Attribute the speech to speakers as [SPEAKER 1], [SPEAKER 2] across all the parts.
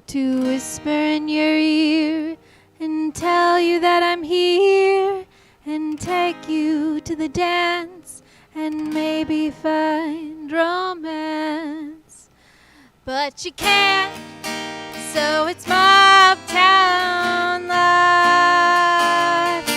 [SPEAKER 1] to whisper in your ear and tell you that I'm here and take you to the dance and maybe find romance. But you can't, so it's Mobtown life.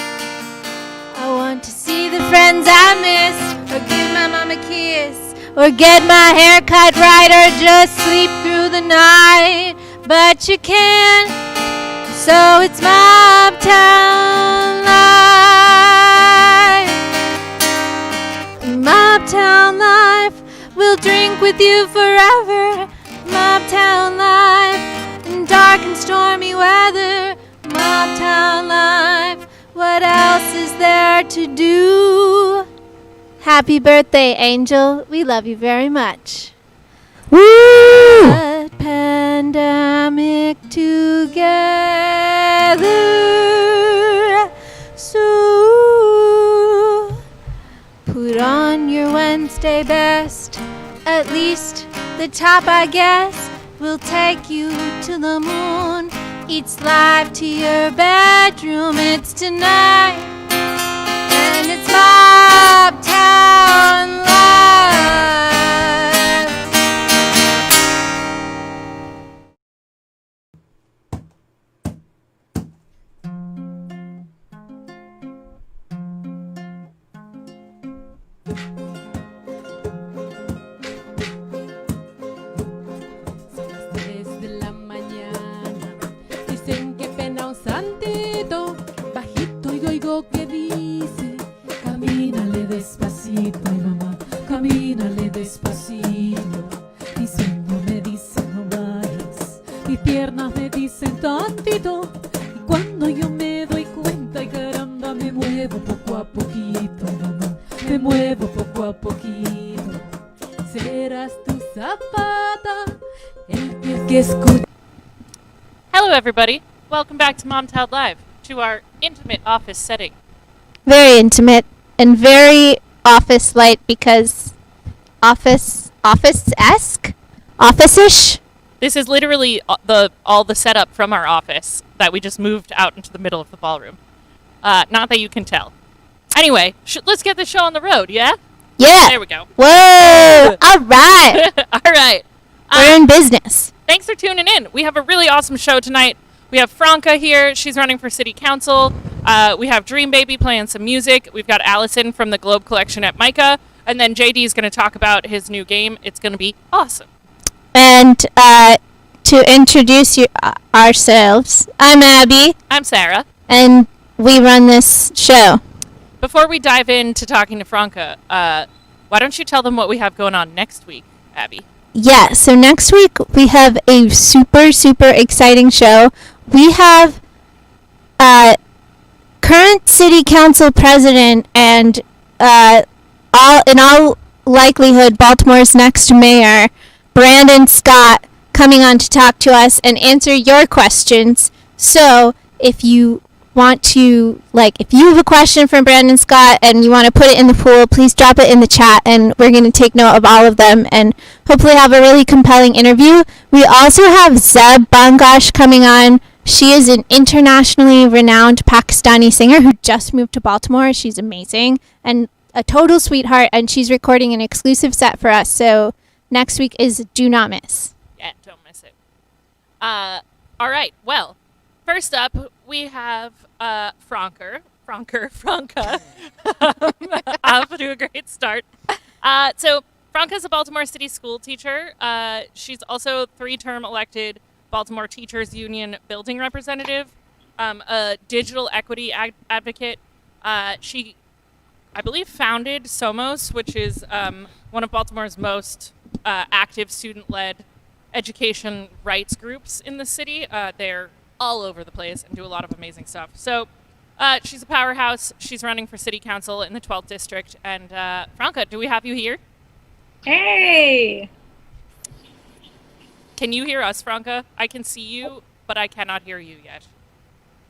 [SPEAKER 1] I want to see the friends I miss, or give my mom a kiss, or get my hair cut right, or just sleep through the night. But you can't, so it's Mobtown life. Mobtown life, we'll drink with you forever. Mobtown life, in dark and stormy weather. Mobtown life, what else is there to do? Happy birthday, Angel. We love you very much.
[SPEAKER 2] Woo!
[SPEAKER 1] That pandemic together. So put on your Wednesday best. At least the top, I guess, will take you to the moon. Eat live to your bedroom. It's tonight, and it's Mobtown life.
[SPEAKER 3] Que dice, camínale despacito, ay mamá, camínale despacito. Mi sueño me dice no vayas, mis piernas me dicen tantito. Y cuando yo me doy cuenta, y caramba, me muevo poco a poquito, ay mamá, me muevo poco a poquito. Serás tu zapata, el que escucha.
[SPEAKER 4] Hello, everybody. Welcome back to Mobtown Live, to our intimate office setting.
[SPEAKER 1] Very intimate and very office-like because office-esque? Office-ish?
[SPEAKER 4] This is literally all the setup from our office that we just moved out into the middle of the ballroom. Not that you can tell. Anyway, let's get the show on the road, yeah?
[SPEAKER 1] Yeah.
[SPEAKER 4] There we go.
[SPEAKER 1] Whoa! All right.
[SPEAKER 4] All right.
[SPEAKER 1] We're in business.
[SPEAKER 4] Thanks for tuning in. We have a really awesome show tonight. We have Franca here. She's running for city council. We have Dreambaby playing some music. We've got Allison from the Globe Collection at MICA. And then JD is going to talk about his new game. It's going to be awesome.
[SPEAKER 1] And to introduce ourselves, I'm Abby.
[SPEAKER 4] I'm Sarah.
[SPEAKER 1] And we run this show.
[SPEAKER 4] Before we dive into talking to Franca, why don't you tell them what we have going on next week, Abby?
[SPEAKER 1] Yeah, so next week we have a super, super exciting show. We have current city council president and in all likelihood Baltimore's next mayor, Brandon Scott, coming on to talk to us and answer your questions. So if you want to, if you have a question from Brandon Scott and you want to put it in the pool, please drop it in the chat and we're going to take note of all of them and hopefully have a really compelling interview. We also have Zeb Bangash coming on. She is an internationally renowned Pakistani singer who just moved to Baltimore. She's amazing and a total sweetheart, and she's recording an exclusive set for us. So next week is do not miss.
[SPEAKER 4] Yeah, don't miss it. All right. Well, first up, we have Franca. Off to a great start. So Franca's a Baltimore City school teacher. She's also 3-term elected Baltimore Teachers Union building representative, a digital equity advocate. She, I believe, founded Somos, which is one of Baltimore's most active student-led education rights groups in the city. They're all over the place and do a lot of amazing stuff. So she's a powerhouse. She's running for city council in the 12th district. And Franca, do we have you here?
[SPEAKER 5] Hey!
[SPEAKER 4] Can you hear us, Franca? I can see you, but I cannot hear you yet.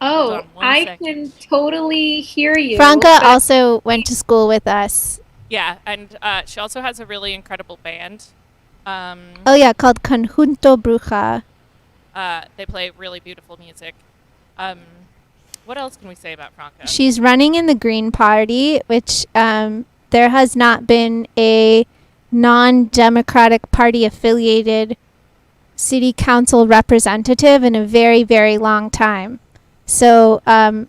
[SPEAKER 5] Oh, I can totally hear you.
[SPEAKER 1] Franca also went to school with us.
[SPEAKER 4] Yeah, and she also has a really incredible band.
[SPEAKER 1] Oh yeah, called Conjunto Bruja.
[SPEAKER 4] They play really beautiful music. What else can we say about Franca?
[SPEAKER 1] She's running in the Green Party, which there has not been a non-Democratic Party affiliated city council representative in a very, very long time. So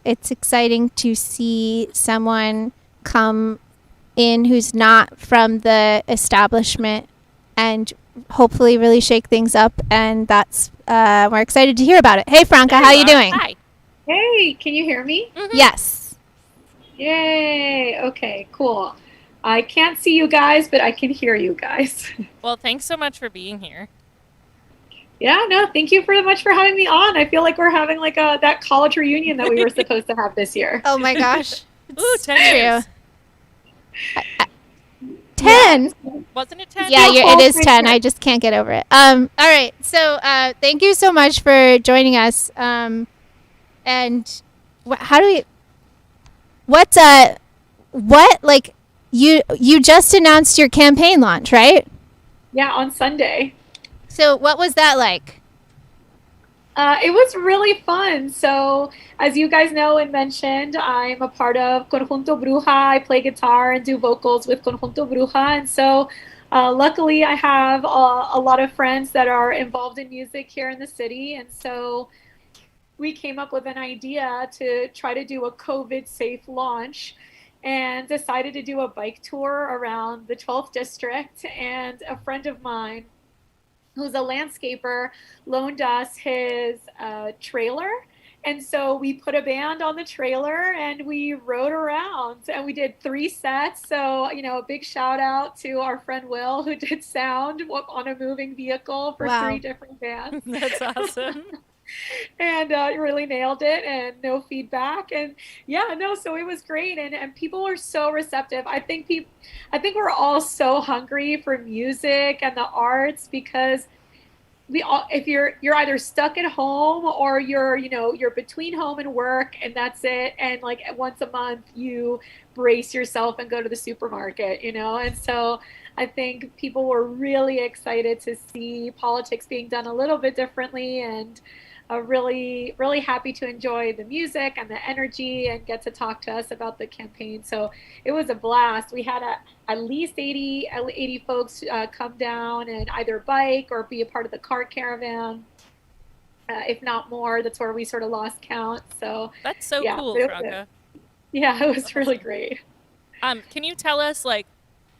[SPEAKER 1] it's exciting to see someone come in who's not from the establishment and hopefully really shake things up. And that's we're excited to hear about it. Hey, Franca, how you doing?
[SPEAKER 4] Hi.
[SPEAKER 5] Hey, can you hear me?
[SPEAKER 4] Mm-hmm.
[SPEAKER 1] Yes.
[SPEAKER 5] Yay. Okay, cool. I can't see you guys, but I can hear you guys.
[SPEAKER 4] Well, thanks so much for being here.
[SPEAKER 5] Yeah, no, thank you very much for having me on. I feel like we're having like that college reunion that we were supposed to have this year.
[SPEAKER 1] Oh my gosh.
[SPEAKER 4] Ooh, 10 years.
[SPEAKER 1] 10.
[SPEAKER 4] Wasn't it 10?
[SPEAKER 1] Yeah, it is 10.
[SPEAKER 5] Okay.
[SPEAKER 1] I just can't get over it. All right. So thank you so much for joining us. And how do we? What like you just announced your campaign launch, right?
[SPEAKER 5] Yeah, on Sunday.
[SPEAKER 1] So what was that like?
[SPEAKER 5] It was really fun. So, as you guys know and mentioned, I'm a part of Conjunto Bruja. I play guitar and do vocals with Conjunto Bruja. And so, luckily, I have a lot of friends that are involved in music here in the city. And so, we came up with an idea to try to do a COVID-safe launch and decided to do a bike tour around the 12th district. And a friend of mine, who's a landscaper, loaned us his trailer. And so we put a band on the trailer and we rode around and we did 3 sets. So, a big shout out to our friend Will, who did sound on a moving vehicle for 3 different bands.
[SPEAKER 4] That's awesome.
[SPEAKER 5] And really nailed it, and no feedback, and so it was great, and people were so receptive. I think we're all so hungry for music and the arts, because if you're either stuck at home or you're between home and work, and that's it, and like once a month you brace yourself and go to the supermarket, and so I think people were really excited to see politics being done a little bit differently, and really, really happy to enjoy the music and the energy and get to talk to us about the campaign. So it was a blast. We had at least 80 folks come down and either bike or be a part of the cart caravan. If not more, that's where we sort of lost count. So
[SPEAKER 4] that's so cool, Franca.
[SPEAKER 5] Yeah, it was really great.
[SPEAKER 4] Can you tell us like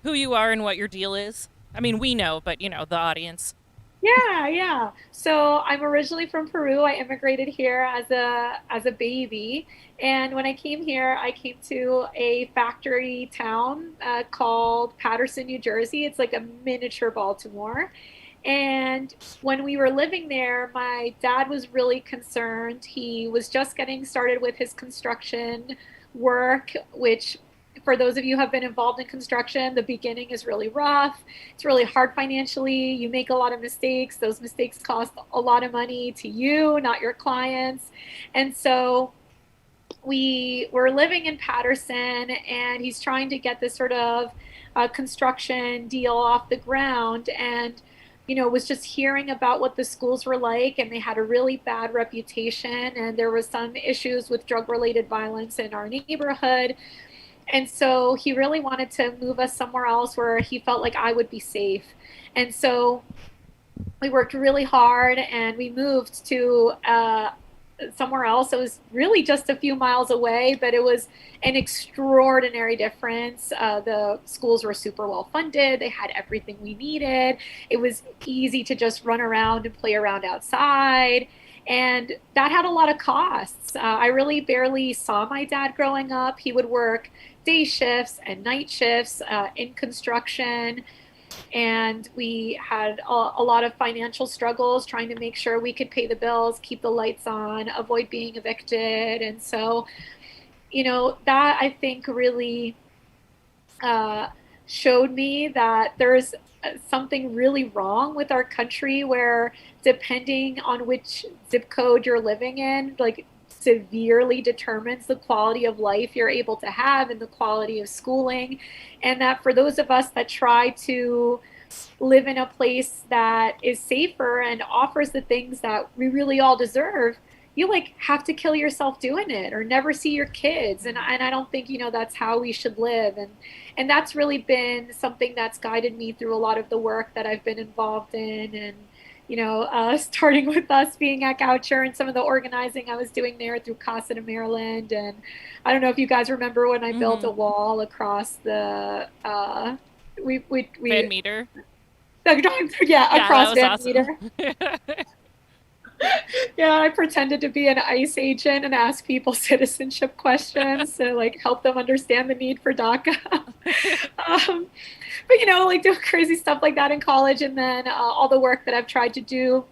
[SPEAKER 4] who you are and what your deal is? I mean, we know, but the audience.
[SPEAKER 5] Yeah. So I'm originally from Peru. I immigrated here as a baby, and when I came here, I came to a factory town called Paterson, New Jersey. It's like a miniature Baltimore. And when we were living there, my dad was really concerned. He was just getting started with his construction work, which, for those of you who have been involved in construction, the beginning is really rough. It's really hard financially. You make a lot of mistakes. Those mistakes cost a lot of money to you, not your clients. And so we were living in Paterson, and he's trying to get this sort of construction deal off the ground, and was just hearing about what the schools were like, and they had a really bad reputation, and there was some issues with drug-related violence in our neighborhood. And so he really wanted to move us somewhere else where he felt like I would be safe. And so we worked really hard, and we moved to somewhere else. It was really just a few miles away, but it was an extraordinary difference. The schools were super well funded. They had everything we needed. It was easy to just run around and play around outside. And that had a lot of costs. I really barely saw my dad growing up. He would work day shifts and night shifts in construction. And we had a lot of financial struggles trying to make sure we could pay the bills, keep the lights on, avoid being evicted. And so, that I think really showed me that there's something really wrong with our country, where depending on which zip code you're living in, like, severely determines the quality of life you're able to have and the quality of schooling. And that for those of us that try to live in a place that is safer and offers the things that we really all deserve, you like have to kill yourself doing it or never see your kids. And I don't think, that's how we should live. And that's really been something that's guided me through a lot of the work that I've been involved in. And, starting with us being at Goucher and some of the organizing I was doing there through Casa de Maryland. And I don't know if you guys remember when I built a wall across the,
[SPEAKER 4] Van Meter.
[SPEAKER 5] Across Van
[SPEAKER 4] awesome.
[SPEAKER 5] Meter. Yeah, I pretended to be an ICE agent and ask people citizenship questions to like help them understand the need for DACA. But like doing crazy stuff like that in college, and then all the work that I've tried to do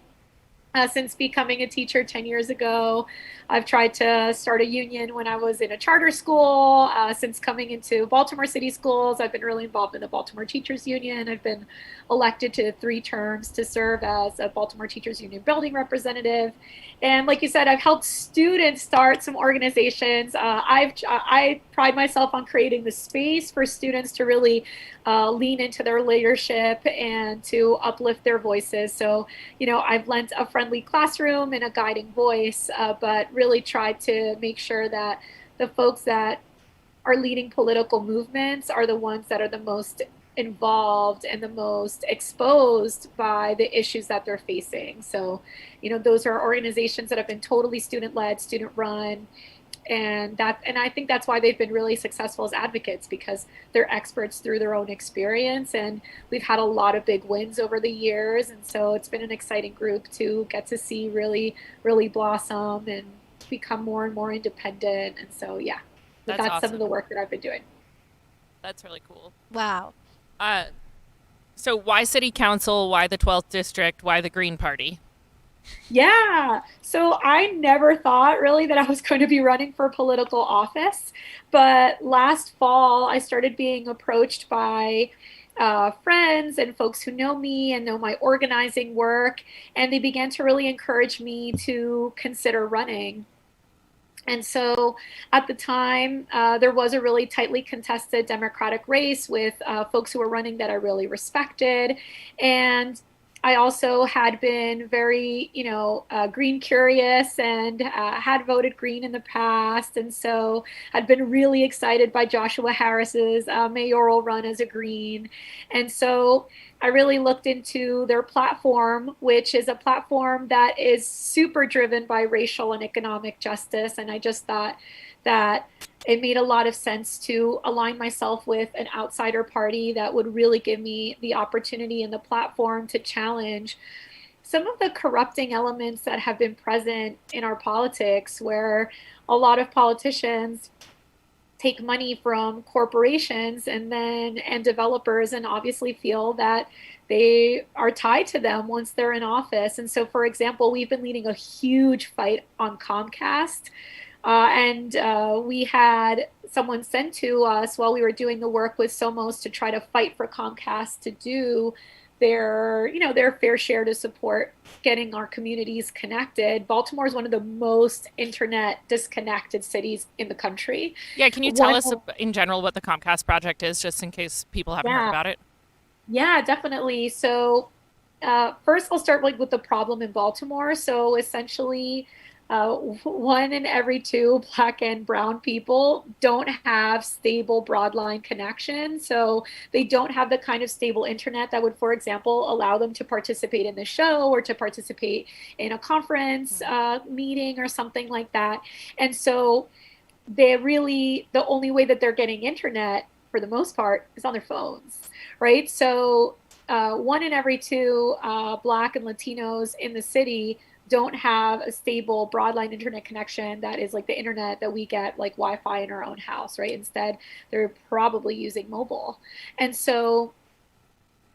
[SPEAKER 5] since becoming a teacher 10 years ago. I've tried to start a union when I was in a charter school. Since coming into Baltimore City Schools, I've been really involved in the Baltimore Teachers Union. I've been elected to 3 terms to serve as a Baltimore Teachers Union building representative. And like you said, I've helped students start some organizations. I pride myself on creating the space for students to really lean into their leadership and to uplift their voices. So, I've lent a friendly classroom and a guiding voice, but really tried to make sure that the folks that are leading political movements are the ones that are the most involved and the most exposed by the issues that they're facing. So, those are organizations that have been totally student-led, student-run, and I think that's why they've been really successful as advocates, because they're experts through their own experience, and we've had a lot of big wins over the years. And so it's been an exciting group to get to see really, really blossom and become more and more independent. And so, yeah, that's
[SPEAKER 4] awesome.
[SPEAKER 5] Some of the work that I've been doing.
[SPEAKER 4] That's really cool.
[SPEAKER 1] Wow.
[SPEAKER 4] So why City Council? Why the 12th District? Why the Green Party?
[SPEAKER 5] Yeah. So I never thought really that I was going to be running for political office. But last fall, I started being approached by friends and folks who know me and know my organizing work. And they began to really encourage me to consider running. And so at the time, there was a really tightly contested Democratic race with folks who were running that I really respected. And I also had been very, green curious and had voted green in the past. And so I'd been really excited by Joshua Harris's mayoral run as a green. And so I really looked into their platform, which is a platform that is super driven by racial and economic justice. And I just thought that it made a lot of sense to align myself with an outsider party that would really give me the opportunity and the platform to challenge some of the corrupting elements that have been present in our politics, where a lot of politicians take money from corporations and developers, and obviously feel that they are tied to them once they're in office. And so, for example, we've been leading a huge fight on Comcast. We had someone sent to us while we were doing the work with Somos to try to fight for Comcast to do their fair share to support getting our communities connected. Baltimore is one of the most internet disconnected cities in the country.
[SPEAKER 4] Yeah, can you tell us in general what the Comcast project is, just in case people haven't heard about it?
[SPEAKER 5] Yeah, definitely. So first I'll start with the problem in Baltimore. So essentially, 1 in every 2 Black and brown people don't have stable broadline connection. So they don't have the kind of stable internet that would, for example, allow them to participate in the show or to participate in a conference meeting or something like that. And so the only way that they're getting internet for the most part is on their phones, right? So 1 in every 2 Black and Latinos in the city don't have a stable broadline internet connection that is like the internet that we get, like Wi-Fi in our own house, right? Instead, they're probably using mobile. And so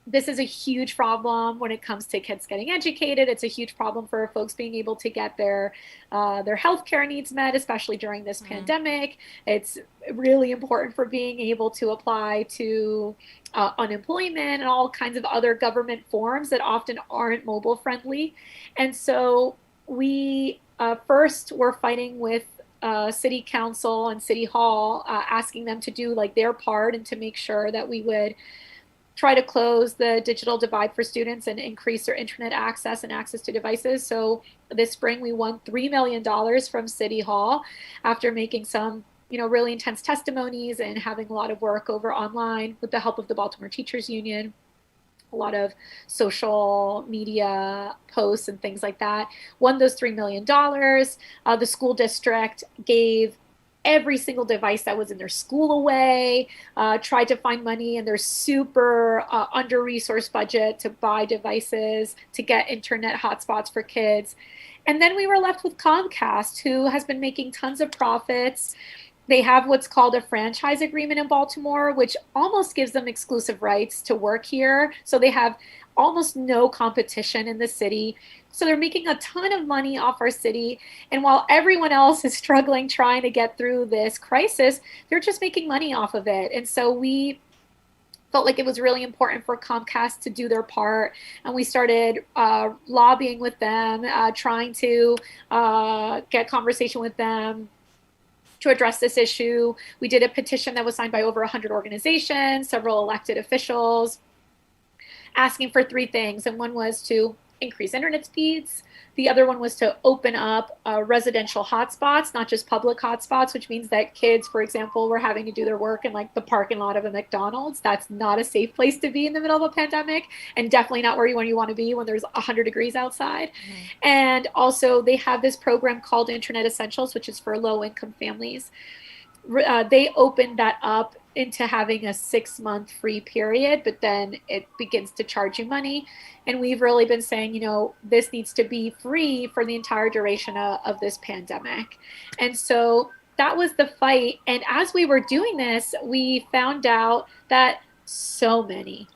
[SPEAKER 5] this is a huge problem when it comes to kids getting educated. It's a huge problem for folks being able to get their healthcare needs met, especially during this pandemic. It's really important for being able to apply to unemployment and all kinds of other government forms that often aren't mobile friendly. And so we first were fighting with city council and city hall, asking them to do like their part and to make sure that we would try to close the digital divide for students and increase their internet access and access to devices. So this spring we won $3 million from City Hall after making some really intense testimonies and having a lot of work over online with the help of the Baltimore Teachers Union, a lot of social media posts and things like that. Won those $3 million. The school district gave every single device that was in their school away, tried to find money in their super under-resourced budget to buy devices, to get internet hotspots for kids. And then we were left with Comcast, who has been making tons of profits. They have what's called a franchise agreement in Baltimore, which almost gives them exclusive rights to work here. So they have almost no competition in the city. So they're making a ton of money off our city. And while everyone else is struggling trying to get through this crisis, they're just making money off of it. And so we felt like it was really important for Comcast to do their part. And we started lobbying with them, trying to get conversation with them to address this issue. We did a petition that was signed by over 100 organizations, several elected officials, asking for 3 things. And one was to increase internet speeds. The other one was to open up residential hotspots, not just public hotspots, which means that kids, for example, were having to do their work in like the parking lot of a McDonald's. That's not a safe place to be in the middle of a pandemic, and definitely not where you want to be when there's 100 degrees outside. Mm-hmm. And also they have this program called Internet Essentials, which is for low-income families. They opened that up into having a 6-month free period, but then it begins to charge you money. And we've really been saying, this needs to be free for the entire duration of this pandemic. And so that was the fight. And as we were doing this, we found out that so many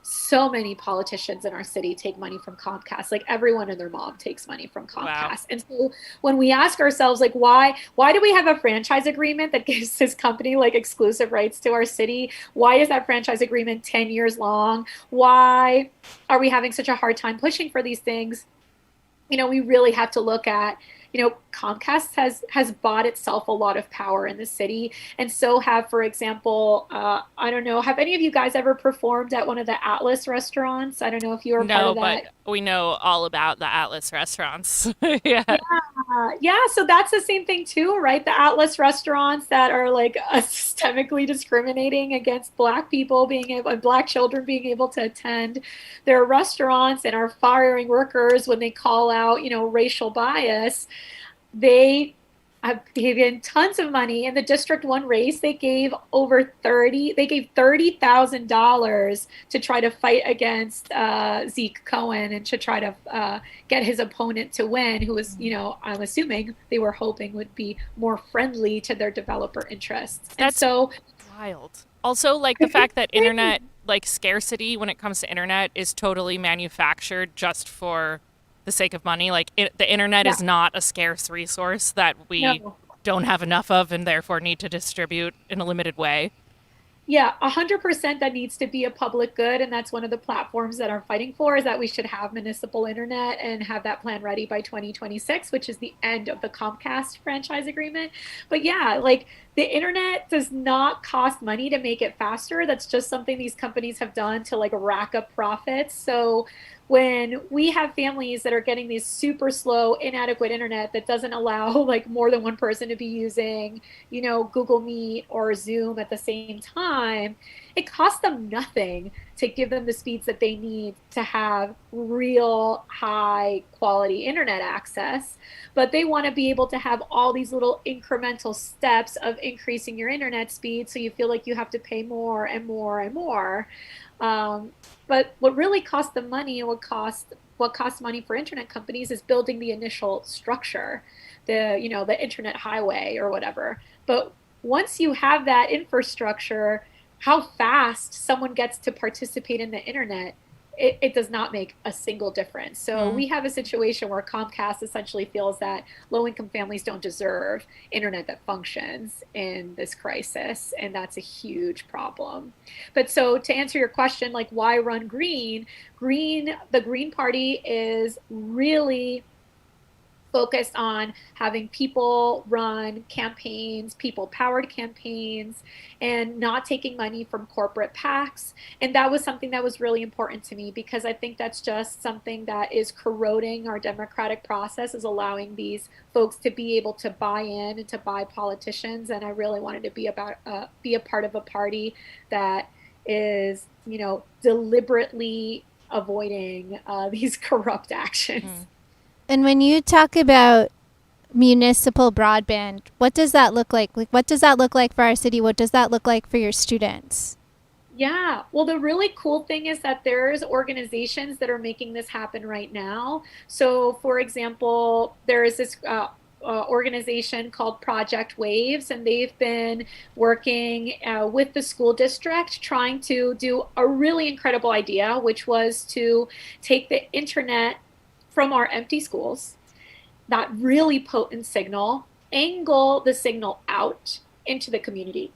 [SPEAKER 5] politicians in our city take money from Comcast. Like everyone and their mom takes money from Comcast. Wow. And so when we ask ourselves, like, why do we have a franchise agreement that gives this company like exclusive rights to our city? Why is that franchise agreement 10 years long? Why are we having such a hard time pushing for these things? We really have to look at, Comcast has bought itself a lot of power in the city. And so have, for example, I don't know, have any of you guys ever performed at one of the Atlas restaurants? I don't know if you were part of that.
[SPEAKER 4] No, but we know all about the Atlas restaurants.
[SPEAKER 5] Yeah. Yeah. So that's the same thing too, right? The Atlas restaurants that are like systemically discriminating against Black people Black children being able to attend their restaurants and are firing workers when they call out, racial bias. They have given tons of money. In the District 1 race, they gave $30,000 to try to fight against Zeke Cohen and to try to get his opponent to win, who was, I'm assuming they were hoping would be more friendly to their developer interests.
[SPEAKER 4] That's so wild. Also, like the fact that internet, like scarcity when it comes to internet is totally manufactured just for the sake of money. Like the internet is not a scarce resource that we don't have enough of and therefore need to distribute in a limited way.
[SPEAKER 5] Yeah, 100% that needs to be a public good. And that's one of the platforms that I'm fighting for, is that we should have municipal internet and have that plan ready by 2026, which is the end of the Comcast franchise agreement. But yeah, like the internet does not cost money to make it faster. That's just something these companies have done to like rack up profits. So when we have families that are getting these super slow, inadequate internet that doesn't allow like more than one person to be using, Google Meet or Zoom at the same time, it costs them nothing to give them the speeds that they need to have real high quality internet access. But they want to be able to have all these little incremental steps of increasing your internet speed, so you feel like you have to pay more and more and more. But what really costs them money, and what costs money for internet companies, is building the initial structure, the internet highway or whatever. But once you have that infrastructure, how fast someone gets to participate in the internet, it does not make a single difference. So we have a situation where Comcast essentially feels that low-income families don't deserve internet that functions in this crisis, and that's a huge problem. But so to answer your question, like why run green? The Green Party is really focused on having people run campaigns, people-powered campaigns, and not taking money from corporate PACs. And that was something that was really important to me, because I think that's just something that is corroding our democratic process, is allowing these folks to be able to buy in and to buy politicians. And I really wanted to be a part of a party that is, deliberately avoiding these corrupt actions.
[SPEAKER 1] And when you talk about municipal broadband, what does that look like? Like, what does that look like for our city? What does that look like for your students?
[SPEAKER 5] Yeah, well, the really cool thing is that there's organizations that are making this happen right now. So, for example, there is this organization called Project Waves, and they've been working with the school district trying to do a really incredible idea, which was to take the internet from our empty schools, that really potent signal, angle the signal out into the community,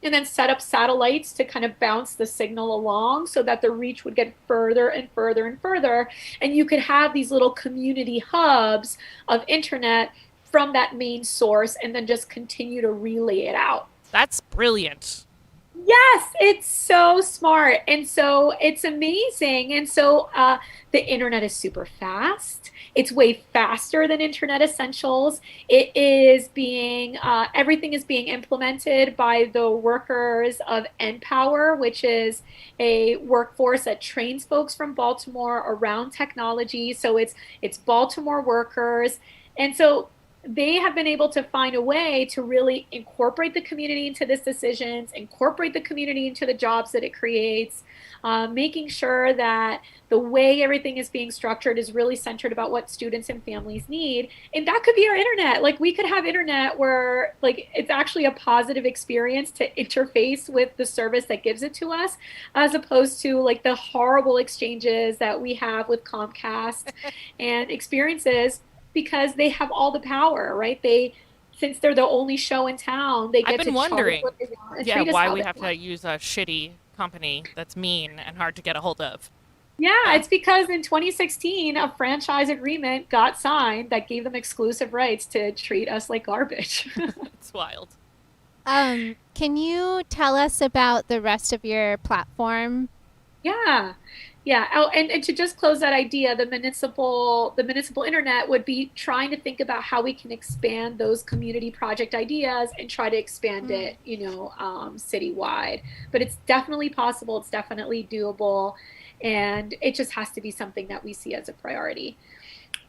[SPEAKER 5] and then set up satellites to kind of bounce the signal along so that the reach would get further and further and further. And you could have these little community hubs of internet from that main source and then just continue to relay it out.
[SPEAKER 4] That's brilliant.
[SPEAKER 5] Yes, it's so smart. And so it's amazing. And so the internet is super fast. It's way faster than Internet Essentials. It is being, everything is being implemented by the workers of NPower, which is a workforce that trains folks from Baltimore around technology. So it's Baltimore workers. And so they have been able to find a way to really incorporate the community into these decisions, incorporate the community into the jobs that it creates, making sure that the way everything is being structured is really centered about what students and families need. And that could be our internet. Like, we could have internet where, like, it's actually a positive experience to interface with the service that gives it to us, as opposed to like the horrible exchanges that we have with Comcast and experiences, because they have all the power, right? Since they're the only show in town, they get
[SPEAKER 4] I've been wondering,
[SPEAKER 5] what they want and
[SPEAKER 4] why we have to use a shitty company that's mean and hard to get a hold of.
[SPEAKER 5] Yeah, it's because in 2016, a franchise agreement got signed that gave them exclusive rights to treat us like garbage.
[SPEAKER 4] It's wild.
[SPEAKER 1] Can you tell us about the rest of your platform?
[SPEAKER 5] Yeah. Oh, and to just close that idea, the municipal internet would be trying to think about how we can expand those community project ideas and try to expand it, citywide. But it's definitely possible. It's definitely doable. And it just has to be something that we see as a priority.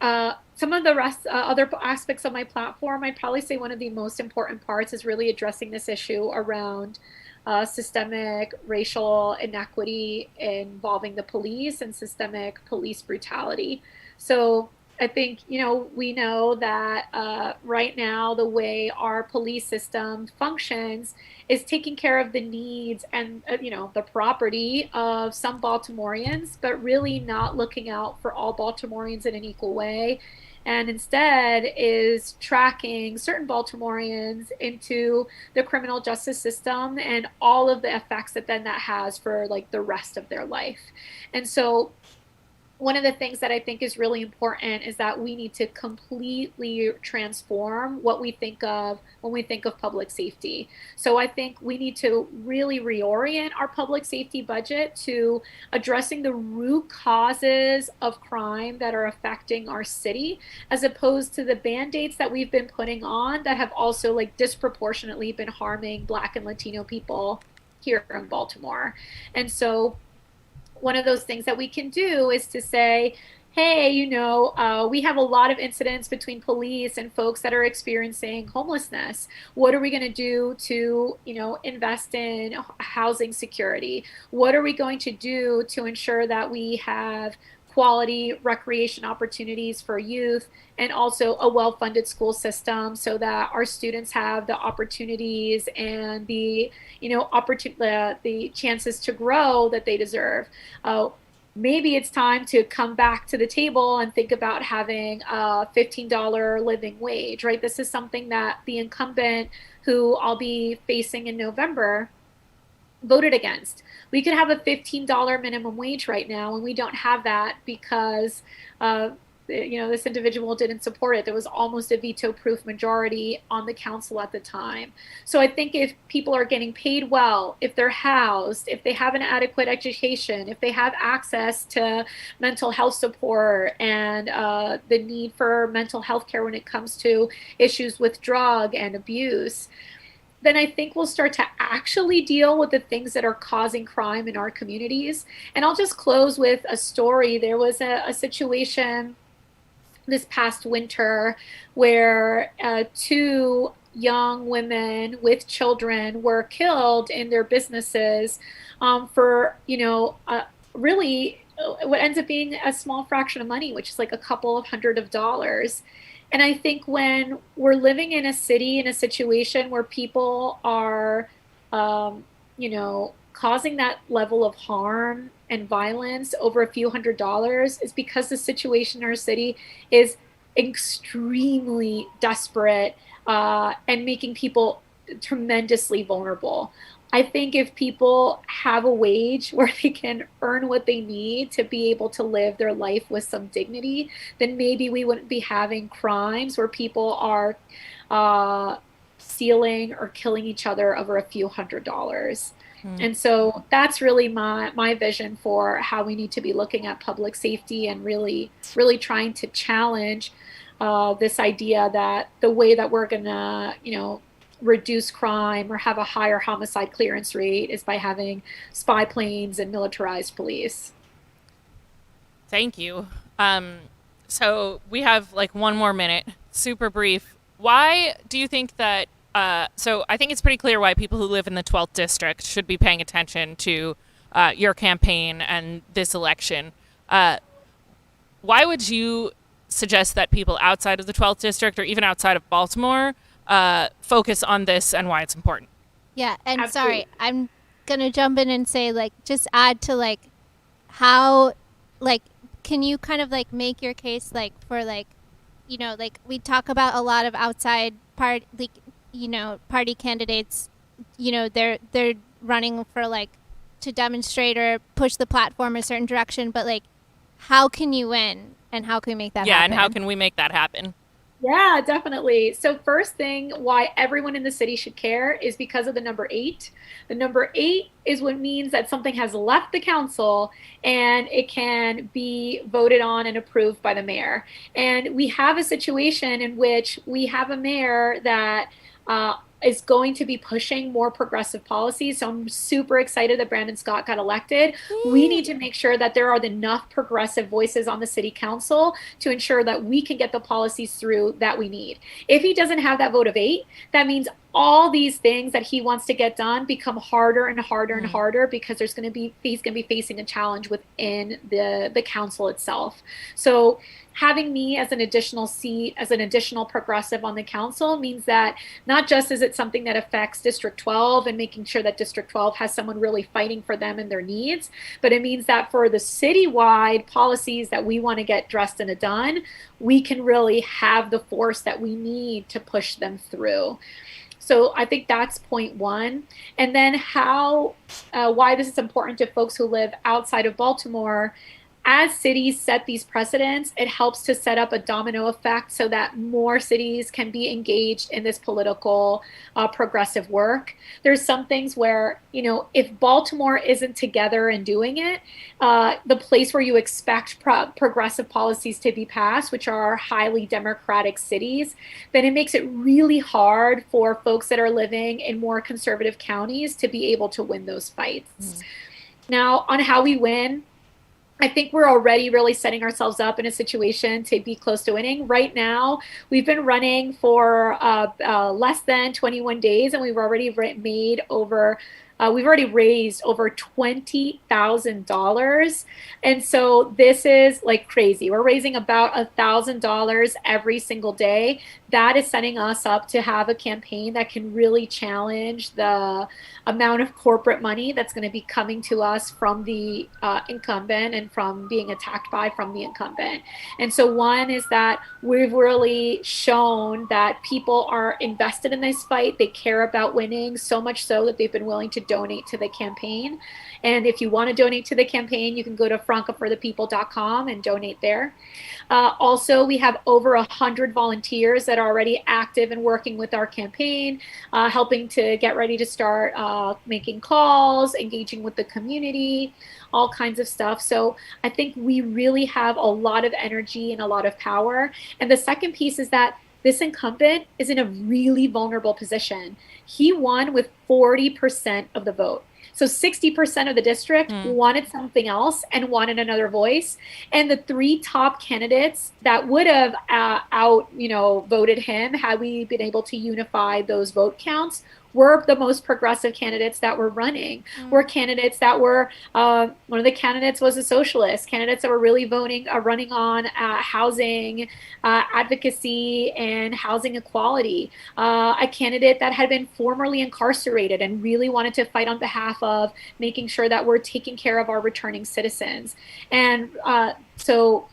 [SPEAKER 5] Some of the other aspects of my platform, I'd probably say one of the most important parts is really addressing this issue around systemic racial inequity involving the police and systemic police brutality. So I think, we know that right now the way our police system functions is taking care of the needs and, the property of some Baltimoreans, but really not looking out for all Baltimoreans in an equal way. And instead is tracking certain Baltimoreans into the criminal justice system and all of the effects that then that has for like the rest of their life. And so one of the things that I think is really important is that we need to completely transform what we think of when we think of public safety. So I think we need to really reorient our public safety budget to addressing the root causes of crime that are affecting our city, as opposed to the band-aids that we've been putting on that have also like disproportionately been harming Black and Latino people here in Baltimore. And so one of those things that we can do is to say, hey, we have a lot of incidents between police and folks that are experiencing homelessness. What are we going to do to, invest in housing security? What are we going to do to ensure that we have quality recreation opportunities for youth, and also a well-funded school system so that our students have the opportunities and the the chances to grow that they deserve. Maybe it's time to come back to the table and think about having a $15 living wage, right? This is something that the incumbent, who I'll be facing in November, voted against. We could have a $15 minimum wage right now, and we don't have that because this individual didn't support it. There was almost a veto-proof majority on the council at the time. So I think if people are getting paid well, if they're housed, if they have an adequate education, if they have access to mental health support and the need for mental health care when it comes to issues with drug and abuse, then I think we'll start to actually deal with the things that are causing crime in our communities. And I'll just close with a story. There was a situation this past winter where two young women with children were killed in their businesses for, really what ends up being a small fraction of money, which is like a couple of $100s. And I think when we're living in a city, in a situation where people are, causing that level of harm and violence over a few $100s, is because the situation in our city is extremely desperate and making people tremendously vulnerable. I think if people have a wage where they can earn what they need to be able to live their life with some dignity, then maybe we wouldn't be having crimes where people are stealing or killing each other over a few $100s. And so that's really my vision for how we need to be looking at public safety and really trying to challenge this idea that the way that we're going to, reduce crime or have a higher homicide clearance rate is by having spy planes and militarized police.
[SPEAKER 4] Thank you. So we have like one more minute, super brief. Why do you think that, so I think it's pretty clear why people who live in the 12th district should be paying attention to your campaign and this election. Why would you suggest that people outside of the 12th district or even outside of Baltimore focus on this and why it's important?
[SPEAKER 1] Yeah, and
[SPEAKER 5] Absolutely.
[SPEAKER 1] sorry, I'm gonna jump in and say, like, just add to, like, how, like, can you kind of, like, make your case, like, for, like, like, we talk about a lot of outside party candidates, they're running for, like, to demonstrate or push the platform a certain direction, but, like, how can you win and how can we make that happen?
[SPEAKER 4] Yeah, and how can we make that happen?
[SPEAKER 5] Yeah, definitely. So first thing, why everyone in the city should care is because of the number 8. The number 8 is what means that something has left the council and it can be voted on and approved by the mayor. And we have a situation in which we have a mayor that is going to be pushing more progressive policies. So I'm super excited that Brandon Scott got elected. We need to make sure that there are enough progressive voices on the city council to ensure that we can get the policies through that we need. If he doesn't have that vote of 8, that means all these things that he wants to get done become harder and harder and harder because he's going to be facing a challenge within the council itself. So having me as an additional seat, as an additional progressive on the council means that not just is it something that affects District 12 and making sure that District 12 has someone really fighting for them and their needs, but it means that for the citywide policies that we want to get dressed and done, we can really have the force that we need to push them through. So I think that's point one. And then why this is important to folks who live outside of Baltimore. As cities set these precedents, it helps to set up a domino effect so that more cities can be engaged in this political progressive work. There's some things where, if Baltimore isn't together and doing it, the place where you expect progressive policies to be passed, which are highly democratic cities, then it makes it really hard for folks that are living in more conservative counties to be able to win those fights. Now, on how we win, I think we're already really setting ourselves up in a situation to be close to winning. Right now, we've been running for less than 21 days, and we've already raised over $20,000. And so this is like crazy. We're raising about $1,000 every single day. That is setting us up to have a campaign that can really challenge the amount of corporate money that's going to be coming to us from the incumbent and from being attacked from the incumbent. And so one is that we've really shown that people are invested in this fight. They care about winning so much so that they've been willing to donate to the campaign. And if you want to donate to the campaign, you can go to francaforthepeople.com and donate there. Also, we have over 100 volunteers that are already active and working with our campaign, helping to get ready to start making calls, engaging with the community, all kinds of stuff. So I think we really have a lot of energy and a lot of power. And the second piece is that this incumbent is in a really vulnerable position. He won with 40% of the vote. So 60% of the district wanted something else and wanted another voice. And the three top candidates that would have voted him had we been able to unify those vote counts were the most progressive candidates that were running, were candidates that were, one of the candidates was a socialist, candidates that were really running on housing advocacy and housing equality, a candidate that had been formerly incarcerated and really wanted to fight on behalf of making sure that we're taking care of our returning citizens. And so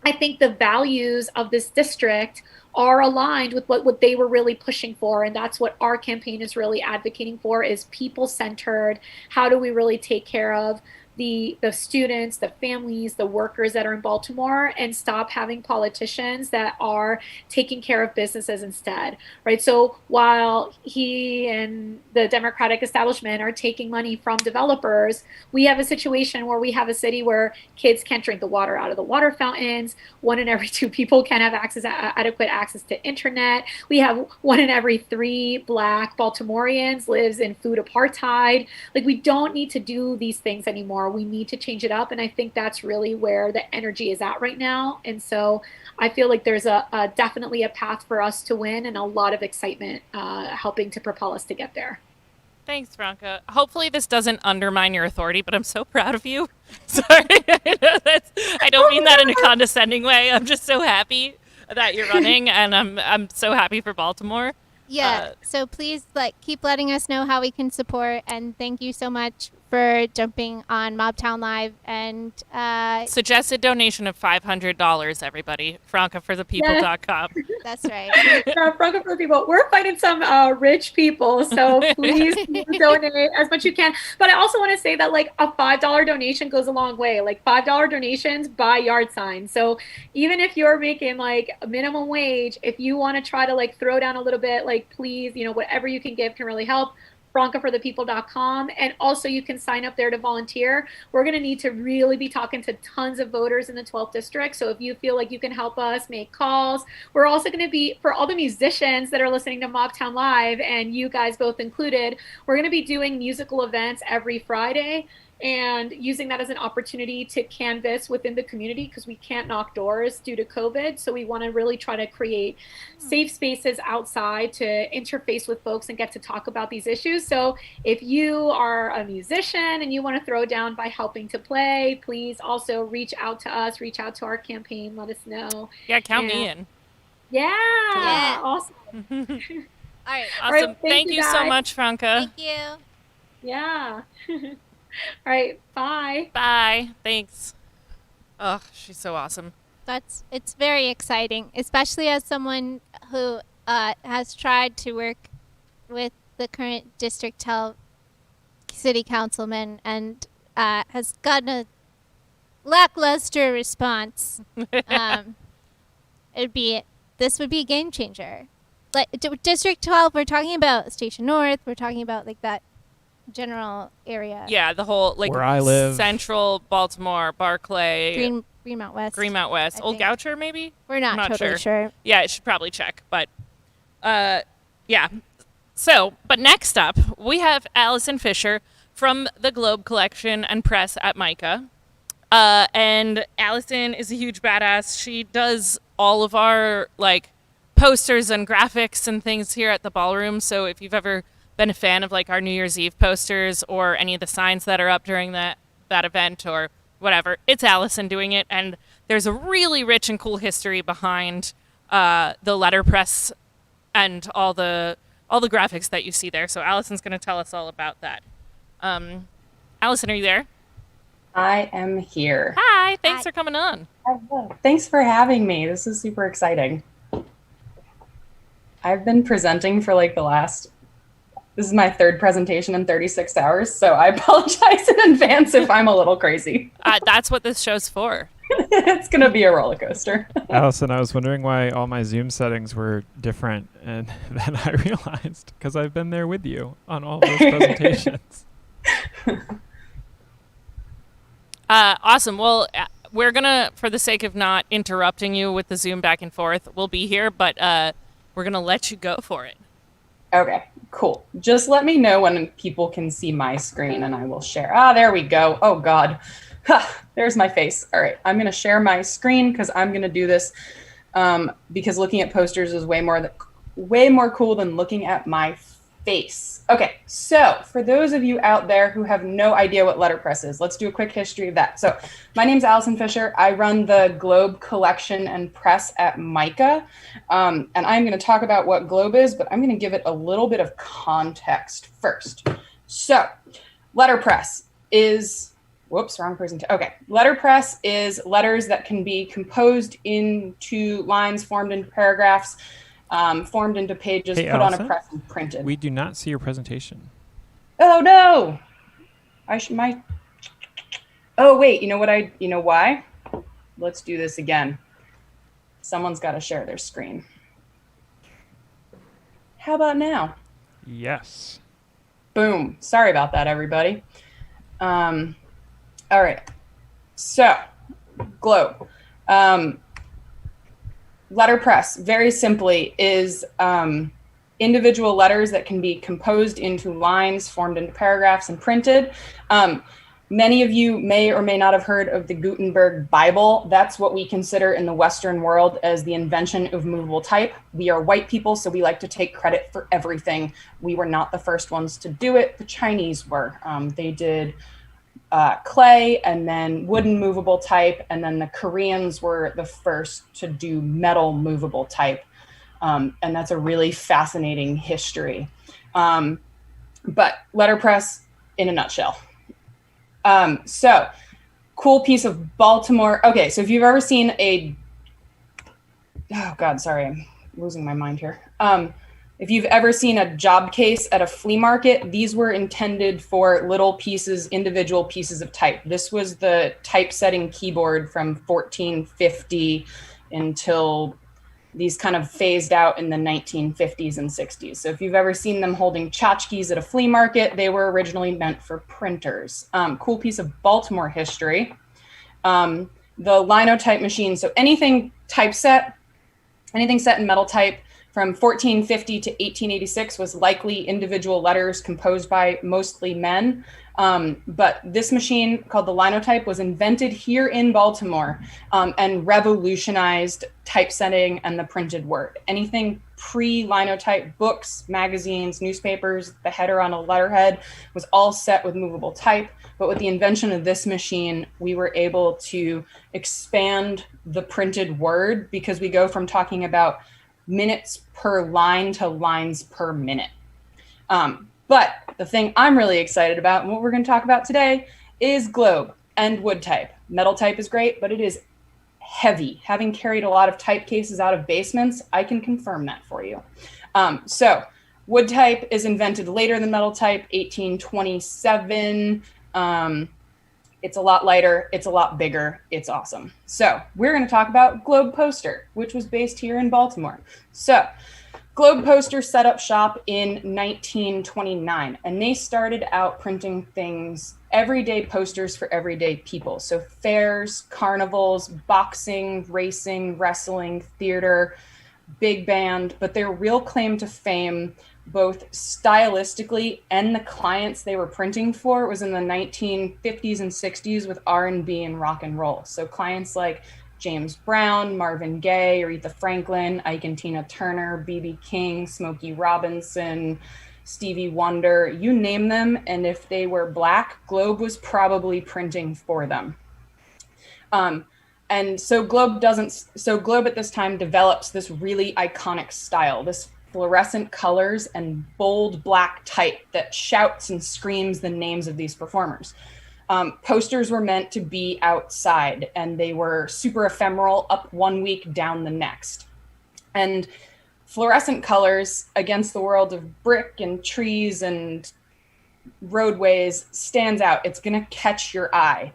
[SPEAKER 5] I think the values of this district are aligned with what they were really pushing for. And that's what our campaign is really advocating for, is people-centered. How do we really take care of the students, the families, the workers that are in Baltimore, and stop having politicians that are taking care of businesses instead, right? So while he and the Democratic establishment are taking money from developers, we have a situation where we have a city where kids can't drink the water out of the water fountains. 1 in every 2 people can't have adequate access to internet. We have 1 in every 3 Black Baltimoreans lives in food apartheid. Like, we don't need to do these things anymore. We need to change it up. And I think that's really where the energy is at right now. And so I feel like there's definitely a path for us to win, and a lot of excitement helping to propel us to get there.
[SPEAKER 4] Thanks, Franca. Hopefully this doesn't undermine your authority, but I'm so proud of you. Sorry. I don't mean that in a condescending way. I'm just so happy that you're running, and I'm so happy for Baltimore.
[SPEAKER 1] Yeah. So please keep letting us know how we can support, and thank you so much for jumping on Mobtown Live. And
[SPEAKER 4] suggested donation of $500, everybody. FrancaForThePeople.com.
[SPEAKER 1] That's right.
[SPEAKER 5] Franca for the People. We're fighting some rich people, so please donate as much you can. But I also want to say that a $5 donation goes a long way. $5 donations buy yard signs. So even if you're making a minimum wage, if you want to try to throw down a little bit, please, whatever you can give can really help. FrancaForThePeople.com, and also you can sign up there to volunteer. We're going to need to really be talking to tons of voters in the 12th district. So if you feel like you can help us make calls, we're also going to be, for all the musicians that are listening to Mobtown Live, and you guys both included, we're going to be doing musical events every Friday, and using that as an opportunity to canvas within the community, because we can't knock doors due to COVID. So we want to really try to create safe spaces outside to interface with folks and get to talk about these issues. So if you are a musician and you want to throw down by helping to play, please also reach out to us, reach out to our campaign, let us know.
[SPEAKER 4] Yeah, count me in.
[SPEAKER 5] Yeah. Awesome.
[SPEAKER 1] All right.
[SPEAKER 4] Awesome.
[SPEAKER 5] Right,
[SPEAKER 4] thank you so much, Franca.
[SPEAKER 1] Thank you.
[SPEAKER 5] Yeah. All right, bye.
[SPEAKER 4] Bye. Thanks. Oh, she's so awesome.
[SPEAKER 1] It's very exciting, especially as someone who has tried to work with the current district city councilman and has gotten a lackluster response. This would be a game changer. District 12, we're talking about Station North, we're talking about that general area.
[SPEAKER 4] Yeah, the whole
[SPEAKER 2] where I live,
[SPEAKER 4] central Baltimore, Barclay,
[SPEAKER 1] Greenmount West.
[SPEAKER 4] Greenmount West, Old Goucher, maybe.
[SPEAKER 1] We're not totally sure.
[SPEAKER 4] Yeah, I should probably check, but yeah. So, but next up, we have Allison Fisher from the Globe Collection and Press at MICA, and Allison is a huge badass. She does all of our posters and graphics and things here at the ballroom. So if you've ever been a fan of our New Year's Eve posters or any of the signs that are up during that event or whatever, it's Allison doing it. And there's a really rich and cool history behind the letterpress and all the graphics that you see there. So Allison's going to tell us all about that. Allison, are you there?
[SPEAKER 6] I am here.
[SPEAKER 4] Hi, thanks for coming on.
[SPEAKER 6] Thanks for having me. This is super exciting. I've been presenting for the last This is my third presentation in 36 hours, so I apologize in advance if I'm a little crazy.
[SPEAKER 4] That's what this show's for.
[SPEAKER 6] It's going to be a roller coaster.
[SPEAKER 2] Allison, I was wondering why all my Zoom settings were different, and then I realized because I've been there with you on all those presentations.
[SPEAKER 4] Awesome. Well, we're going to, for the sake of not interrupting you with the Zoom back and forth, we'll be here, but we're going to let you go for it.
[SPEAKER 6] Okay, cool. Just let me know when people can see my screen and I will share. There we go. Oh, God. There's my face. All right, I'm going to share my screen because I'm going to do this because looking at posters is way more cool than looking at my face. Okay, so for those of you out there who have no idea what Letterpress is, let's do a quick history of that. So my name's Allison Fisher. I run the Globe collection and press at MICA, and I'm going to talk about what Globe is, but I'm going to give it a little bit of context first. So Letterpress is... Whoops, wrong presentation. Okay, letterpress is letters that can be composed into lines, formed into paragraphs, formed into pages, put
[SPEAKER 2] Allison,
[SPEAKER 6] on a press and printed.
[SPEAKER 2] We do not see your presentation.
[SPEAKER 6] Oh no! Oh wait, you know why? Let's do this again. Someone's got to share their screen. How about now?
[SPEAKER 2] Yes.
[SPEAKER 6] Boom. Sorry about that, everybody. All right, so Globe. Letterpress, very simply, is individual letters that can be composed into lines, formed into paragraphs, and printed. Many of you may or may not have heard of the Gutenberg Bible. That's what we consider in the Western world as the invention of movable type. We are white people, so we like to take credit for everything. We were not the first ones to do it. The Chinese were. They did clay and then wooden movable type, and then the Koreans were the first to do metal movable type, and that's a really fascinating history. But letterpress in a nutshell. So cool piece of Baltimore. Okay, so if you've ever seen oh God, sorry, I'm losing my mind here. If you've ever seen a job case at a flea market, these were intended for little pieces, individual pieces of type. This was the typesetting keyboard from 1450 until these kind of phased out in the 1950s and 60s. So if you've ever seen them holding tchotchkes at a flea market, they were originally meant for printers. Cool piece of Baltimore history. The linotype machine, so anything set in metal type, from 1450 to 1886 was likely individual letters composed by mostly men. But this machine called the linotype was invented here in Baltimore and revolutionized typesetting and the printed word. Anything pre-linotype, books, magazines, newspapers, the header on a letterhead was all set with movable type. But with the invention of this machine, we were able to expand the printed word because we go from talking about minutes per line to lines per minute. But the thing I'm really excited about and what we're going to talk about today is Globe and wood type. Metal type is great, but it is heavy. Having carried a lot of type cases out of basements, I can confirm that for you. So wood type is invented later than metal type, 1827. It's a lot lighter, it's a lot bigger, it's awesome. So we're going to talk about Globe Poster, which was based here in Baltimore. So Globe Poster set up shop in 1929, and they started out printing things, everyday posters for everyday people. So fairs, carnivals, boxing, racing, wrestling, theater, big band, but their real claim to fame, both stylistically and the clients they were printing for, was in the 1950s and 60s with R&B and rock and roll. So clients like James Brown, Marvin Gaye, Aretha Franklin, Ike and Tina Turner, B.B. King, Smokey Robinson, Stevie Wonder, you name them. And if they were Black, Globe was probably printing for them. And so Globe at this time develops this really iconic style, this fluorescent colors and bold black type that shouts and screams the names of these performers. Posters were meant to be outside, and they were super ephemeral, up one week, down the next. And fluorescent colors against the world of brick and trees and roadways stands out. It's going to catch your eye.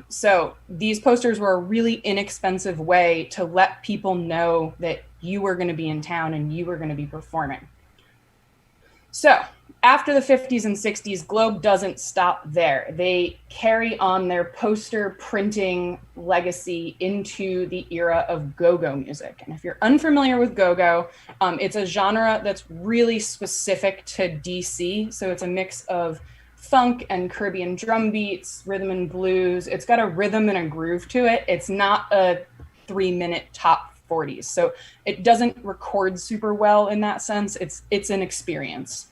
[SPEAKER 6] So these posters were a really inexpensive way to let people know that you were going to be in town and you were going to be performing. So after the 50s and 60s, Globe doesn't stop there. They carry on their poster printing legacy into the era of go-go music. And if you're unfamiliar with go-go, it's a genre that's really specific to DC. So it's a mix of funk and Caribbean drum beats, rhythm and blues. It's got a rhythm and a groove to it. It's not a 3-minute top 40s. So it doesn't record super well in that sense. It's an experience.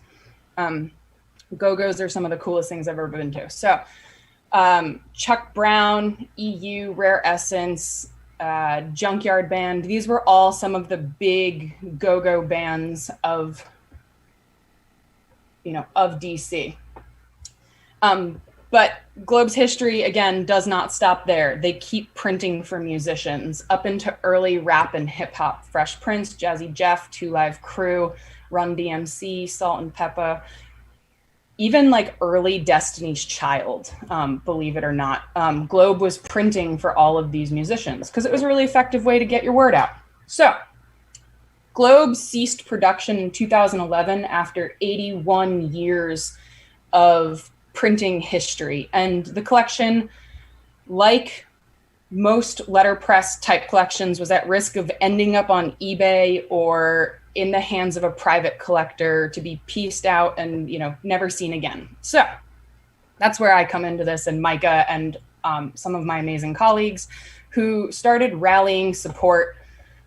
[SPEAKER 6] Go-Go's are some of the coolest things I've ever been to. So Chuck Brown, EU, Rare Essence, Junkyard Band, these were all some of the big go-go bands of DC. But Globe's history, again, does not stop there. They keep printing for musicians up into early rap and hip hop. Fresh Prince, Jazzy Jeff, 2 Live Crew, Run DMC, Salt and Peppa, even like early Destiny's Child, believe it or not. Globe was printing for all of these musicians because it was a really effective way to get your word out. So Globe ceased production in 2011 after 81 years of printing history. And the collection, like most letterpress type collections, was at risk of ending up on eBay or in the hands of a private collector to be pieced out and, never seen again. So that's where I come into this, and MICA and some of my amazing colleagues who started rallying support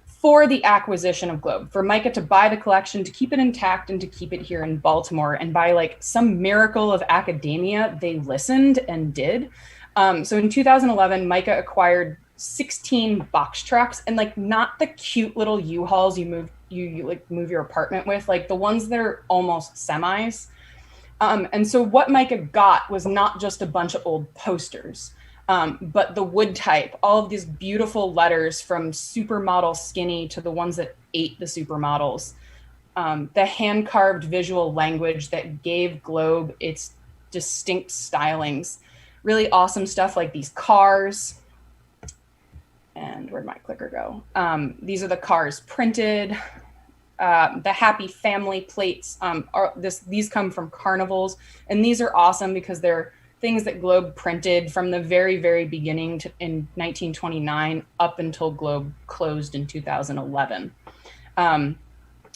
[SPEAKER 6] for the acquisition of Globe, for MICA to buy the collection, to keep it intact and to keep it here in Baltimore. And by like some miracle of academia, they listened and did. So in 2011, MICA acquired 16 box trucks, and like not the cute little U-Hauls you move your apartment with, like the ones that are almost semis. And so what MICA got was not just a bunch of old posters, but the wood type, all of these beautiful letters from supermodel skinny to the ones that ate the supermodels, the hand-carved visual language that gave Globe its distinct stylings, really awesome stuff like these cars. And where'd my clicker go? These are the cars printed. The Happy Family plates, these come from carnivals, and these are awesome because they're things that Globe printed from the very, very beginning in 1929 up until Globe closed in 2011.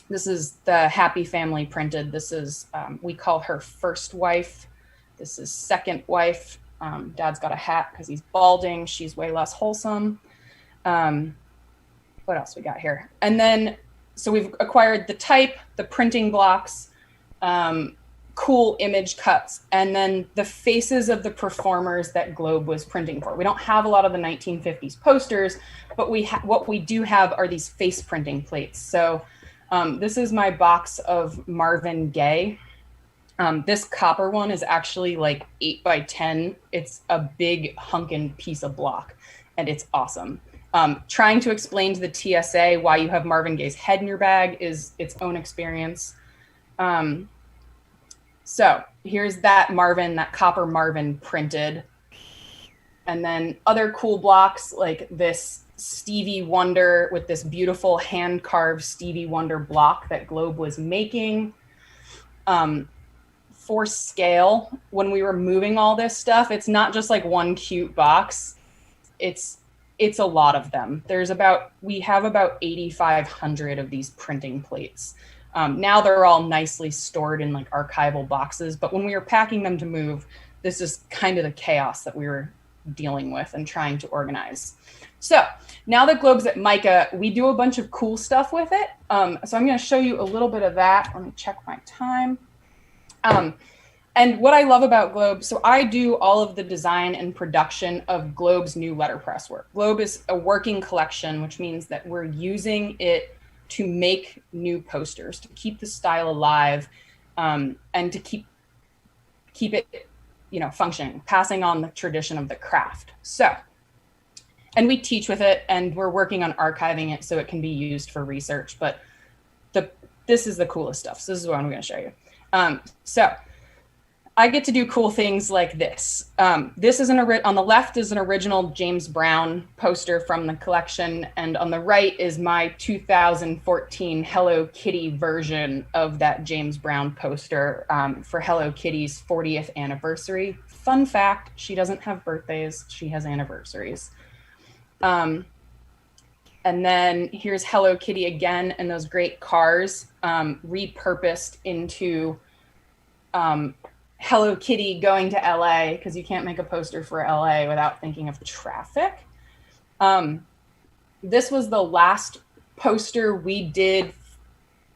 [SPEAKER 6] This is the Happy Family printed. This is, we call her first wife. This is second wife. Dad's got a hat because he's balding. She's way less wholesome. What else we got here? And then, so we've acquired the type, the printing blocks, cool image cuts, and then the faces of the performers that Globe was printing for. We don't have a lot of the 1950s posters, but what we do have are these face printing plates. So this is my box of Marvin Gaye. This copper one is actually like 8 by 10. It's a big hunkin' piece of block, and it's awesome. Trying to explain to the TSA why you have Marvin Gaye's head in your bag is its own experience. So here's that copper Marvin printed. And then other cool blocks like this Stevie Wonder with this beautiful hand-carved Stevie Wonder block that Globe was making. For scale, when we were moving all this stuff, it's not just like one cute box. It's a lot of them. We have about 8,500 of these printing plates. Now they're all nicely stored in like archival boxes, but when we were packing them to move, this is kind of the chaos that we were dealing with and trying to organize. So now that Globe's at MICA, we do a bunch of cool stuff with it. So I'm going to show you a little bit of that. Let me check my time. And what I love about Globe, so I do all of the design and production of Globe's new letterpress work. Globe is a working collection, which means that we're using it to make new posters, to keep the style alive, and to keep it, functioning, passing on the tradition of the craft. So, and we teach with it, and we're working on archiving it so it can be used for research. But this is the coolest stuff. So this is what I'm going to show you. So I get to do cool things like this. This is on the left is an original James Brown poster from the collection, and on the right is my 2014 Hello Kitty version of that James Brown poster for Hello Kitty's 40th anniversary. Fun fact, she doesn't have birthdays, she has anniversaries. And then here's Hello Kitty again, and those great cars repurposed into Hello Kitty going to LA, because you can't make a poster for LA without thinking of traffic. This was the last poster we did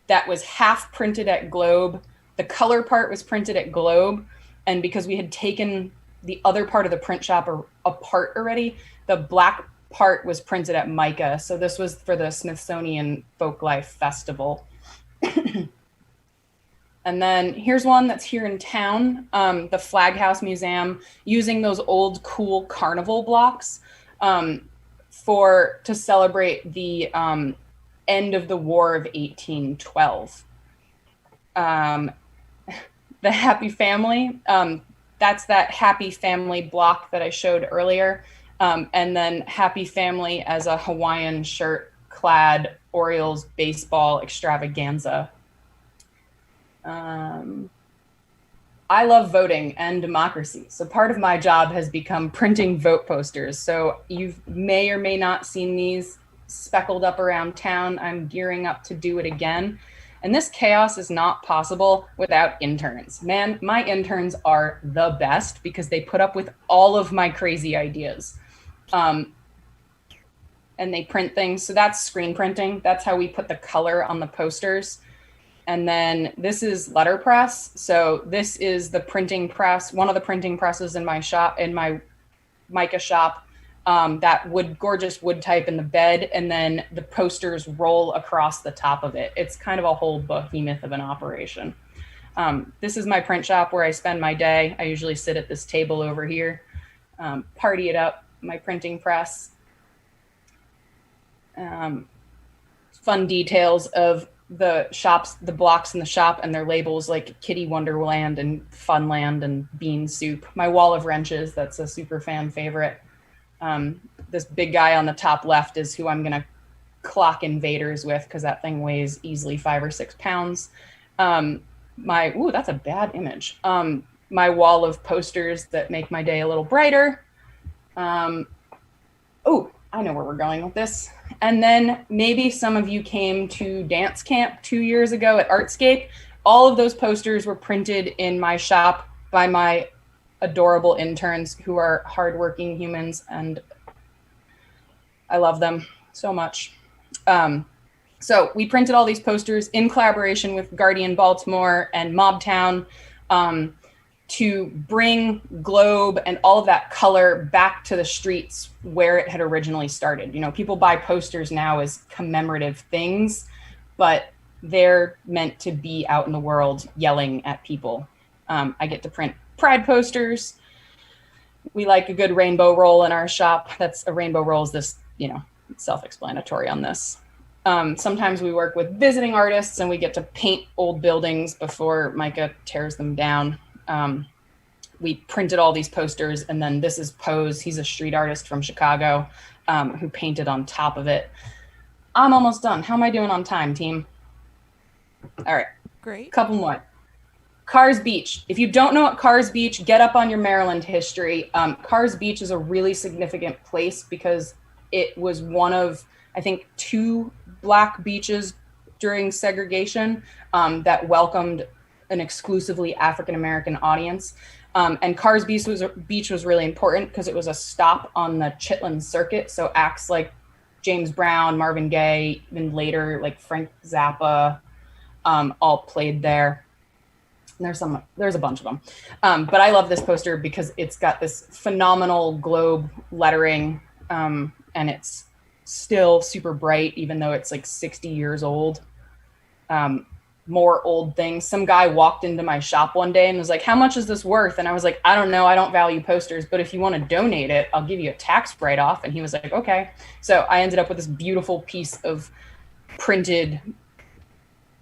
[SPEAKER 6] that was half printed at Globe. The color part was printed at Globe, and because we had taken the other part of the print shop apart already, the black part was printed at MICA. So this was for the Smithsonian Folklife Festival. And then here's one that's here in town, the Flag House Museum, using those old cool carnival blocks to celebrate the end of the War of 1812. The Happy Family, that's that Happy Family block that I showed earlier. And then Happy Family as a Hawaiian shirt clad Orioles baseball extravaganza. I love voting and democracy. So part of my job has become printing vote posters. So you may or may not seen these speckled up around town. I'm gearing up to do it again. And this chaos is not possible without interns. Man, my interns are the best because they put up with all of my crazy ideas. And they print things. So that's screen printing. That's how we put the color on the posters. And then this is Letterpress. So this is the printing press, one of the printing presses in my shop, in my MICA shop, that gorgeous wood type in the bed. And then the posters roll across the top of it. It's kind of a whole behemoth of an operation. This is my print shop where I spend my day. I usually sit at this table over here, party it up, my printing press. Fun details of the shops, the blocks in the shop and their labels like Kitty Wonderland and Funland and Bean Soup. My wall of wrenches, that's a super fan favorite. This big guy on the top left is who I'm gonna clock invaders with because that thing weighs easily 5 or 6 pounds. That's a bad image. My wall of posters that make my day a little brighter. I know where we're going with this. And then maybe some of you came to dance camp 2 years ago at Artscape. All of those posters were printed in my shop by my adorable interns who are hardworking humans, and I love them so much. So we printed all these posters in collaboration with Guardian Baltimore and Mobtown to bring Globe and all of that color back to the streets where it had originally started. You know, people buy posters now as commemorative things, but they're meant to be out in the world yelling at people. I get to print Pride posters. We like a good rainbow roll in our shop. That's a rainbow roll is this, self-explanatory on this. Sometimes we work with visiting artists and we get to paint old buildings before MICA tears them down. We printed all these posters, and then this is Pose. He's a street artist from Chicago who painted on top of it. I'm almost done. How am I doing on time, team? All right.
[SPEAKER 7] Great.
[SPEAKER 6] Couple more. Cars Beach. If you don't know what Cars Beach, get up on your Maryland history. Cars Beach is a really significant place because it was one of, I think, 2 Black beaches during segregation that welcomed an exclusively African-American audience. And Cars Beach was really important because it was a stop on the Chitlin circuit. So acts like James Brown, Marvin Gaye, even later, like Frank Zappa, all played there. And there's a bunch of them. But I love this poster because it's got this phenomenal globe lettering, and it's still super bright, even though it's like 60 years old. More old things. Some guy walked into my shop one day and was like, "How much is this worth?" And I was like, "I don't know. I don't value posters, but if you want to donate it, I'll give you a tax write-off." And he was like, "Okay." So I ended up with this beautiful piece of printed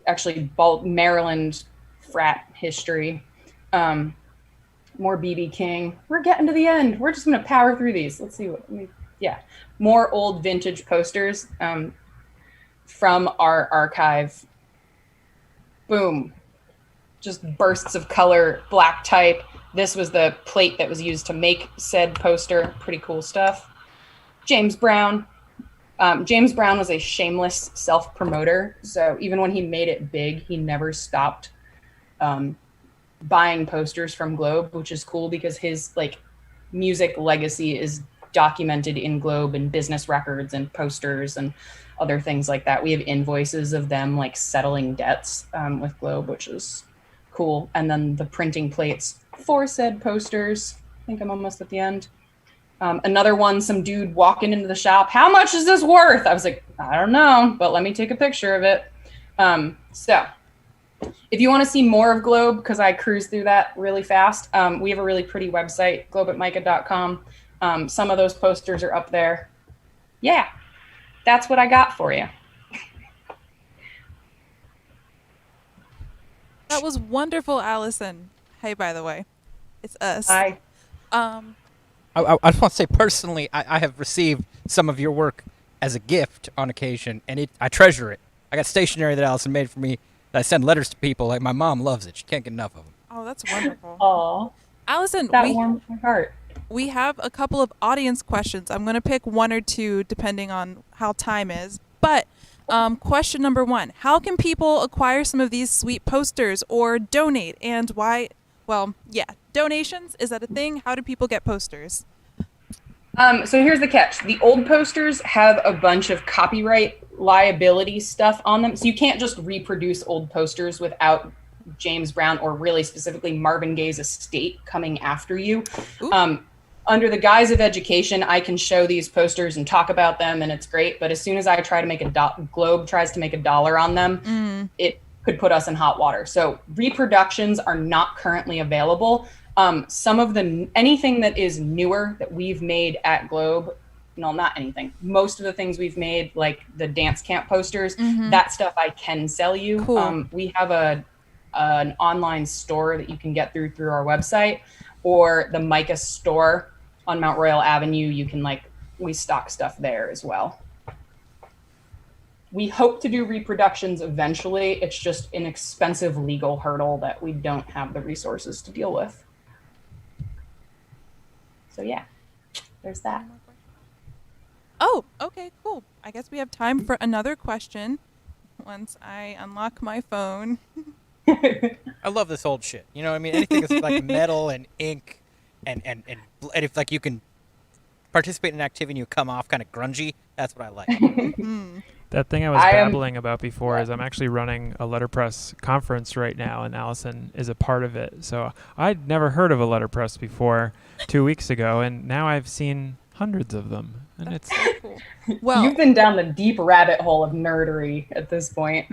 [SPEAKER 6] actually Maryland frat history. More BB King. We're getting to the end. We're just going to power through these. Let's see more old vintage posters from our archive. Boom. Just bursts of color, black type. This was the plate that was used to make said poster. Pretty cool stuff. James Brown. James Brown was a shameless self-promoter. So even when he made it big, he never stopped buying posters from Globe, which is cool because his like music legacy is documented in Globe and business records and posters and other things like that. We have invoices of them like settling debts with Globe, which is cool. And then the printing plates for said posters. I think I'm almost at the end. Another one, some dude walking into the shop. How much is this worth? I was like, I don't know, but let me take a picture of it. So if you want to see more of Globe, because I cruised through that really fast, we have a really pretty website, globe@mica.com. Some of those posters are up there. Yeah, that's what I got for you.
[SPEAKER 7] That was wonderful, Allison. Hey, by the way, it's us.
[SPEAKER 6] Hi.
[SPEAKER 8] I just want to say personally, I have received some of your work as a gift on occasion, and I treasure it. I got stationery that Allison made for me that I send letters to people. Like, my mom loves it. She can't get enough of them.
[SPEAKER 7] Oh, that's wonderful.
[SPEAKER 6] Aw,
[SPEAKER 7] Allison,
[SPEAKER 6] that warms my heart.
[SPEAKER 7] we have a couple of audience questions. I'm going to pick one or two depending on how time is. But question number one, how can people acquire some of these sweet posters or donate, and why? Well, yeah, donations, is that a thing? How do people get posters?
[SPEAKER 6] So here's the catch. The old posters have a bunch of copyright liability stuff on them. So you can't just reproduce old posters without James Brown or really specifically Marvin Gaye's estate coming after you. Under the guise of education, I can show these posters and talk about them, and it's great. But as soon as I try to make Globe tries to make $1 on them, it could put us in hot water. So reproductions are not currently available. Some of anything that is newer that we've made at Globe, no, not anything. Most of the things we've made, like the dance camp posters, that stuff I can sell you.
[SPEAKER 7] Cool.
[SPEAKER 6] We have an online store that you can get through our website, or the MICA store on Mount Royal Avenue. You can we stock stuff there as well. We hope to do reproductions eventually. It's just an expensive legal hurdle that we don't have the resources to deal with. So yeah, there's that.
[SPEAKER 7] Oh, okay, cool. I guess we have time for another question once I unlock my phone.
[SPEAKER 8] I love this old shit. You know what I mean? Anything that's like metal and ink and if like you can participate in an activity and you come off kind of grungy, that's what I like.
[SPEAKER 2] That thing I was babbling about before is I'm actually running a Letterpress conference right now, and Allison is a part of it. So I'd never heard of a Letterpress before 2 weeks ago, and now I've seen hundreds of them. And it's
[SPEAKER 7] Cool. Well,
[SPEAKER 6] You've been down the deep rabbit hole of nerdery at this point.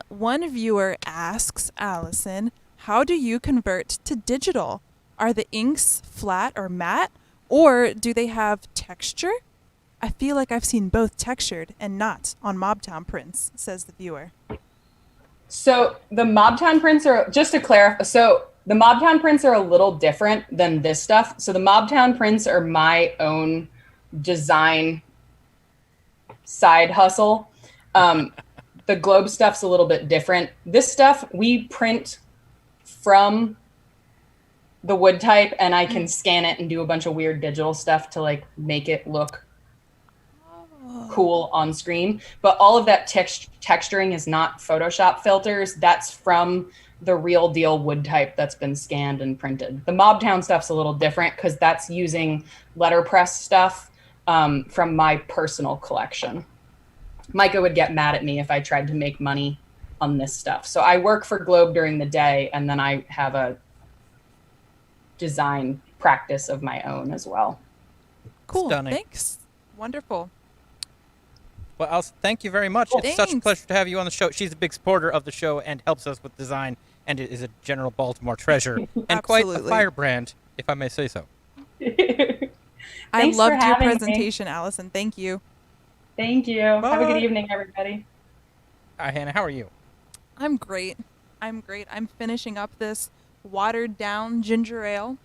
[SPEAKER 7] one viewer asks Allison, how do you convert to digital? Are the inks flat or matte, or do they have texture? I feel like I've seen both textured and not on Mobtown prints, says the viewer.
[SPEAKER 6] So the Mobtown prints are, just to clarify, the Mobtown prints are a little different than this stuff. So the Mobtown prints are my own design side hustle. The Globe stuff's a little bit different. This stuff we print from the wood type, and I can scan it and do a bunch of weird digital stuff to make it look cool on screen. But all of that texturing is not Photoshop filters. That's from the real deal wood type that's been scanned and printed. The Mobtown stuff's a little different because that's using letterpress stuff from my personal collection. MICA would get mad at me if I tried to make money on this stuff. So I work for Globe during the day, and then I have a design practice of my own as well.
[SPEAKER 7] Cool.
[SPEAKER 8] Stunning.
[SPEAKER 7] Thanks. Wonderful.
[SPEAKER 8] Well, Allison, thank you very much. It's such a
[SPEAKER 7] Thanks.
[SPEAKER 8] pleasure to have you on the show. She's a big supporter of the show and helps us with design, and is a general Baltimore treasure and quite a
[SPEAKER 7] Absolutely.
[SPEAKER 8] firebrand, if I may say so.
[SPEAKER 7] I
[SPEAKER 6] Thanks for
[SPEAKER 7] loved your
[SPEAKER 6] having me.
[SPEAKER 7] presentation, Allison. Thank you.
[SPEAKER 6] Thank you. Have a
[SPEAKER 8] Bye.
[SPEAKER 6] good evening, everybody.
[SPEAKER 8] Hannah, how are you?
[SPEAKER 7] I'm great. I'm finishing up this watered down ginger ale.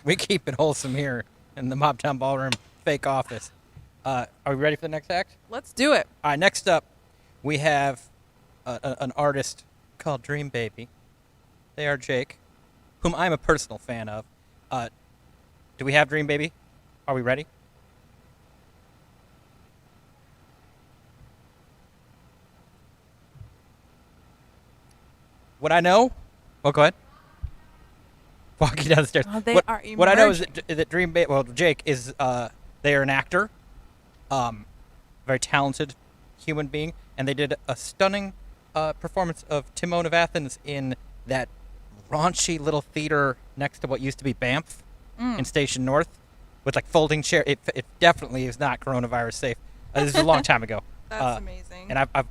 [SPEAKER 8] We keep it wholesome here in the Mobtown Ballroom fake office. Are we ready for the next act?
[SPEAKER 7] Let's do it.
[SPEAKER 8] All right, next up, we have an artist called Dreambaby. They are Jake, whom I'm a personal fan of. Do we have Dreambaby? Are we ready? What I know? Oh, go ahead. Walking down the stairs.
[SPEAKER 7] Oh, they are
[SPEAKER 8] what I know is
[SPEAKER 7] emerging.
[SPEAKER 8] that Dreambaby, well, Jake is, they are an actor, very talented human being, and they did a stunning performance of Timon of Athens in that raunchy little theater next to what used to be Banff in Station North with like folding chair. It definitely is not coronavirus safe. This is a long time ago.
[SPEAKER 7] That's amazing.
[SPEAKER 8] And I'm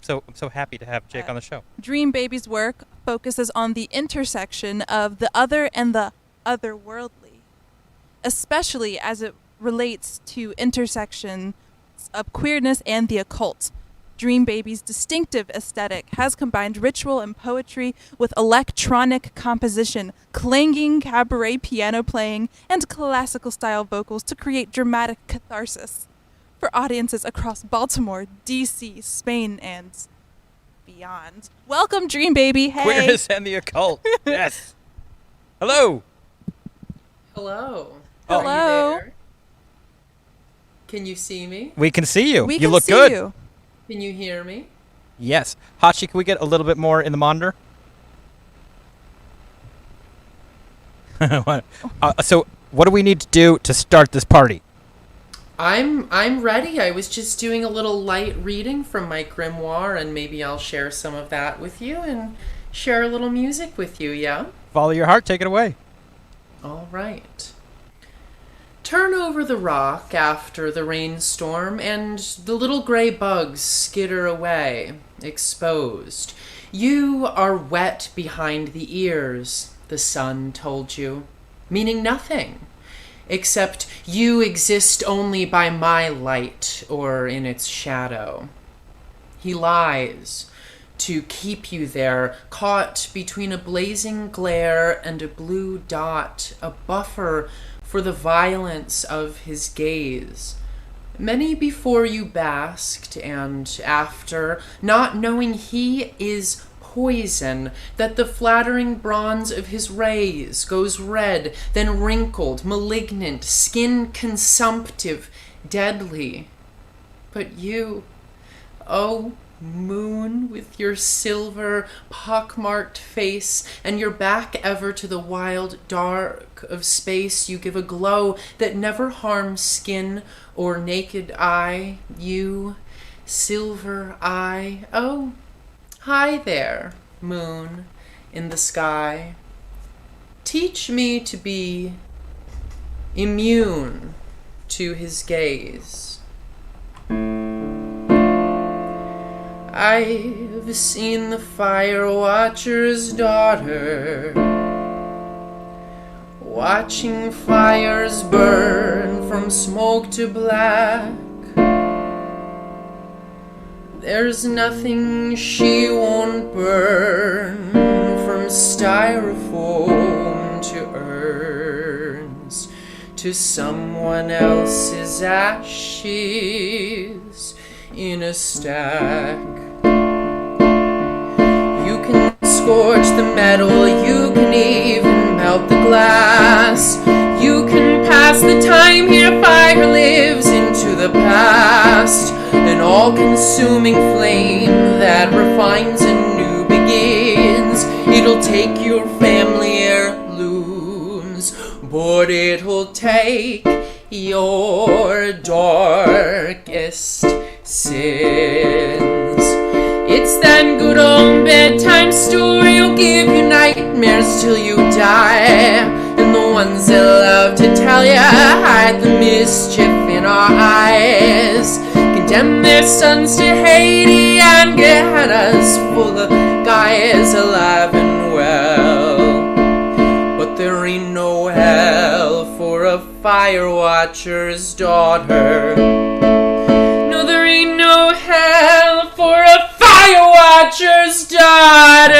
[SPEAKER 8] so happy to have Jake on the show.
[SPEAKER 7] Dreambaby's work focuses on the intersection of the other and the otherworldly, especially as it relates to intersections of queerness and the occult. Dreambaby's distinctive aesthetic has combined ritual and poetry with electronic composition, clanging cabaret piano playing, and classical-style vocals to create dramatic catharsis for audiences across Baltimore, D.C., Spain, and beyond. Welcome, Dreambaby. Hey.
[SPEAKER 8] Queerness and the occult. Yes. Hello.
[SPEAKER 9] Hello.
[SPEAKER 8] Oh.
[SPEAKER 9] Are you
[SPEAKER 7] Hello.
[SPEAKER 9] there? Can you see me?
[SPEAKER 8] We can see you.
[SPEAKER 7] We
[SPEAKER 8] You
[SPEAKER 7] can
[SPEAKER 8] look
[SPEAKER 7] see
[SPEAKER 8] good.
[SPEAKER 7] you.
[SPEAKER 9] Can you hear me?
[SPEAKER 8] Yes. Hachi, can we get a little bit more in the monitor? So, what do we need to do to start this party?
[SPEAKER 9] I'm ready. I was just doing a little light reading from my grimoire, and maybe I'll share some of that with you and share a little music with you, yeah?
[SPEAKER 8] Follow your heart. Take it away.
[SPEAKER 9] All right. Turn over the rock after the rainstorm, and the little gray bugs skitter away, exposed. You are wet behind the ears, the sun told you, meaning nothing, except you exist only by my light or in its shadow. He lies to keep you there, caught between a blazing glare and a blue dot, a buffer for the violence of his gaze. Many before you basked, and after, not knowing he is poison, that the flattering bronze of his rays goes red, then wrinkled, malignant, skin consumptive, deadly. But you, oh moon, with your silver, pockmarked face, and your back ever to the wild dark of space, you give a glow that never harms skin or naked eye. You, silver eye, oh, hi there, moon in the sky. Teach me to be immune to his gaze. I've seen the fire watcher's daughter, watching fires burn from smoke to black. There's nothing she won't burn, from styrofoam to urns, to someone else's ashes in a stack. You can scorch the metal, you can even melt the glass. You can pass the time here, fire lives into the past, an all-consuming flame that refines and new begins. It'll take your family heirlooms, but it'll take your darkest sins. It's that good old bedtime story, will give you nightmares till you die. And the ones that love to tell you hide the mischief in our eyes, condemn their sons to Hades and Gehenna's full of guys alive and well. But there ain't no hell for a fire watcher's daughter. No, there ain't no hell watcher's daughter.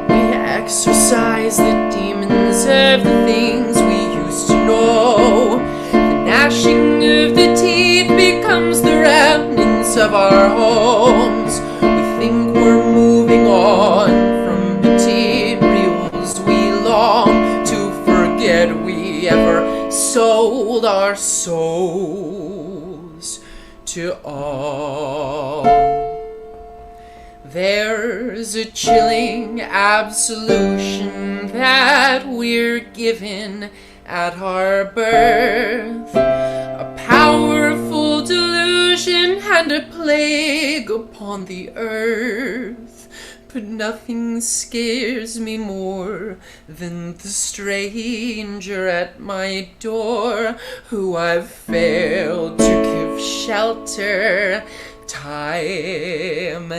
[SPEAKER 9] We exorcise the demons of the things we used to know. The gnashing of the teeth becomes the remnants of our homes. We think we're moving on from materials we long to forget we ever sold our souls to all. There's a chilling absolution that we're given at our birth, a powerful delusion and a plague upon the earth. But nothing scares me more than the stranger at my door, who I've failed to give shelter, time,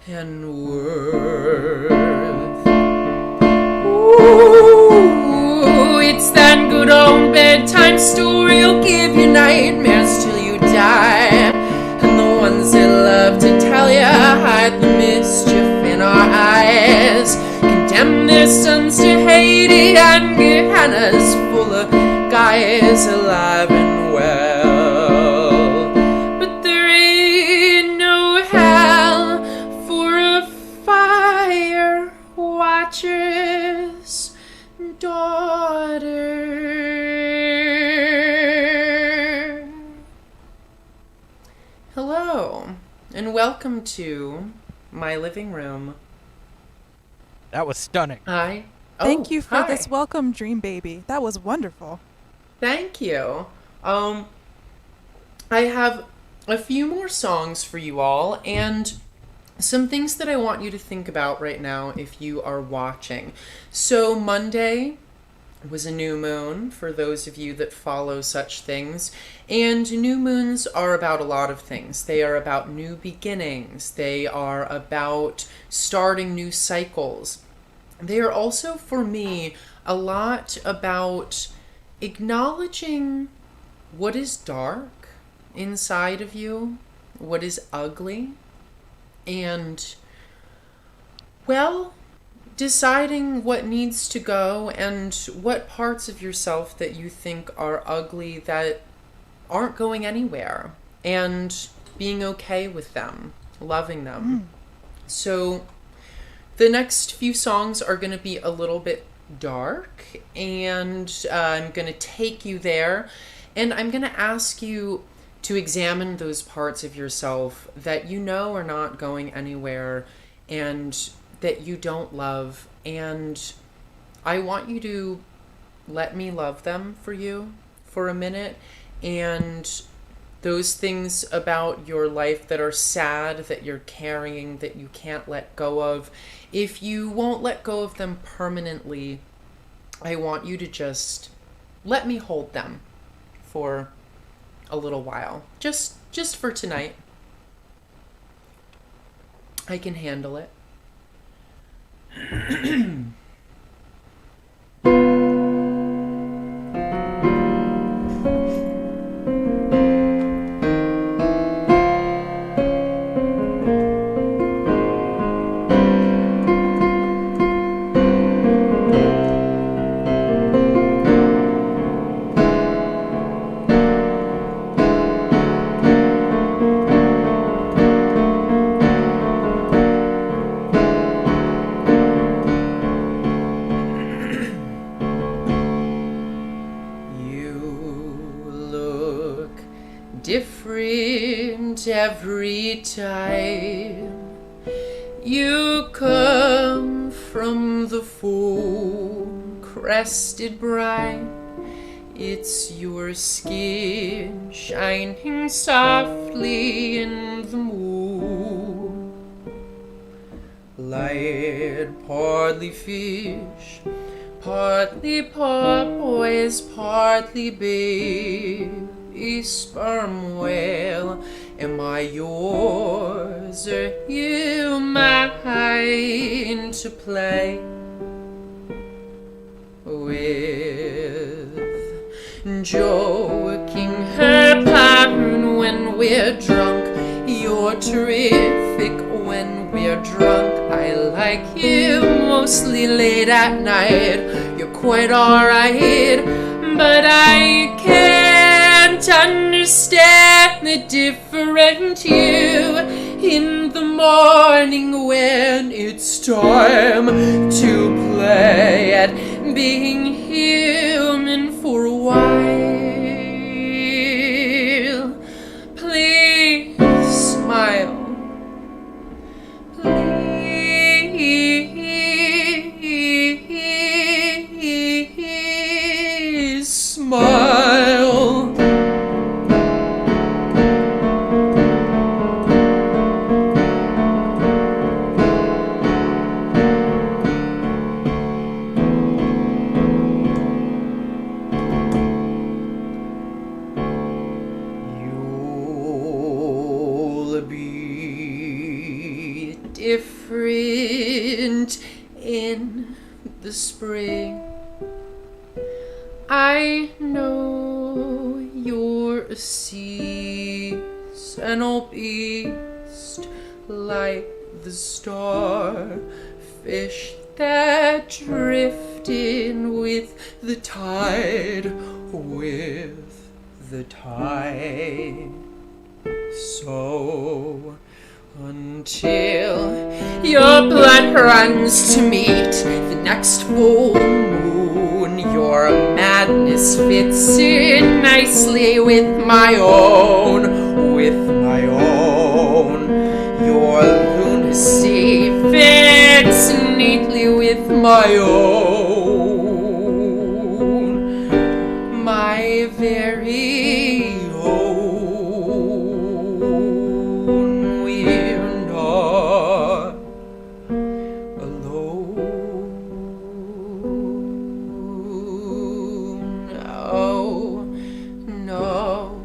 [SPEAKER 9] and worth. Ooh, it's that good old bedtime story will give you nightmares till you die. And the ones that love to tell you hide the mischief in our eyes, condemn their sons to Haiti and Gehenna's full of guys alive and well. But there ain't no hell for a fire watcher's daughter. Hello, and welcome to my living room.
[SPEAKER 8] That was stunning.
[SPEAKER 9] Hi.
[SPEAKER 7] Thank you for
[SPEAKER 9] hi.
[SPEAKER 7] this welcome, Dreambaby. That was wonderful.
[SPEAKER 9] Thank you. I have a few more songs for you all, and some things that I want you to think about right now if you are watching. So Monday was a new moon, for those of you that follow such things. And new moons are about a lot of things. They are about new beginnings. They are about starting new cycles. They are also, for me, a lot about acknowledging what is dark inside of you, what is ugly, and, well, deciding what needs to go and what parts of yourself that you think are ugly that aren't going anywhere, and being okay with them, loving them. So the next few songs are going to be a little bit dark, and I'm going to take you there, and I'm going to ask you to examine those parts of yourself that you know are not going anywhere and that you don't love, and I want you to let me love them for you for a minute. And those things about your life that are sad, that you're carrying, that you can't let go of, if you won't let go of them permanently, I want you to just let me hold them for a little while, just for tonight. I can handle it. Different every time you come from the foam-crested brine. It's your skin shining softly in the moon. Light, partly fish, partly porpoise, partly baby sperm whale, Am I yours or you mine to play with? Joking her pattern when we're drunk. You're terrific when we're drunk. I like you mostly late at night. You're quite alright, but I can't understand the different you in the morning when it's time to play at being human for a while. Please smile. Please smile. You'll be different in the spring. I know you're a seasonal beast, like the starfish that drift in with the tide, with the tide. So until your blood runs to meet the next full moon, your madness fits in nicely with my own, with my own. Your lunacy fits neatly with my own, my very own. We're not alone. Oh, no.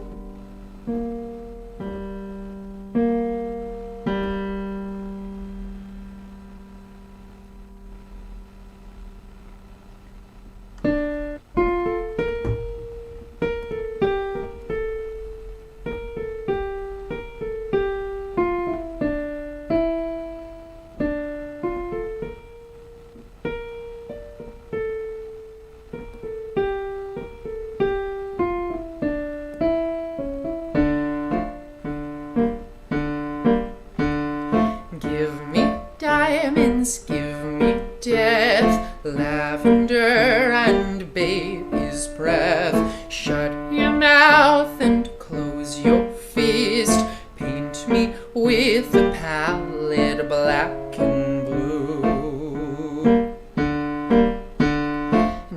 [SPEAKER 9] Give me diamonds, give me death, lavender and baby's breath. Shut your mouth and close your fist. Paint me with a palette black and blue.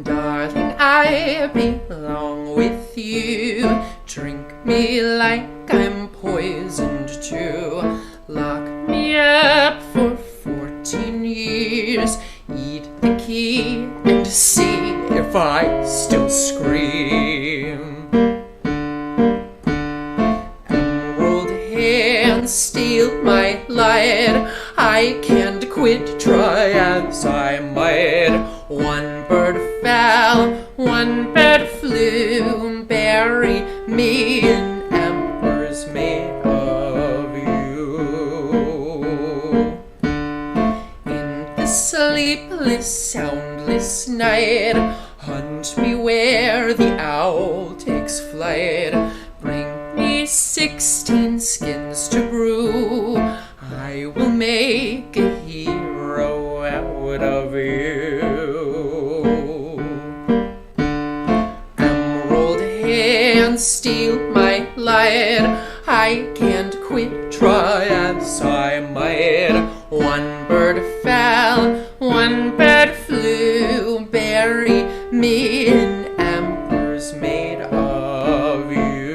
[SPEAKER 9] Darling, I belong with you. Drink me like I'm poisoned too. Lock me up for 14 years. Eat the key and see if I still scream. Emerald hands steal my light. I can't quit, try as I might. One bird fell, one bird flew. Bury me in embers made of you. In the sleepless, soundless night, hunt me where the owl takes flight. Bring me 16 skins to brew. I will make a hero out of you. Emerald hands steal my light. I can't quit, try as I might. One bird fell, one bird flew. Bury me in embers made of you.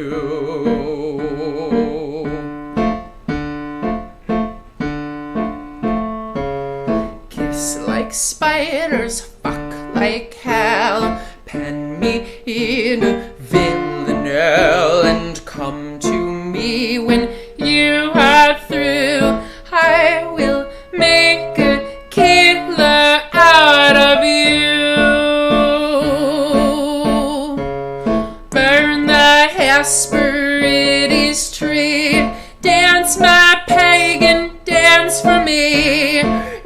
[SPEAKER 9] Kiss like spiders, fuck like hell. Pen me in a villanelle and come to me when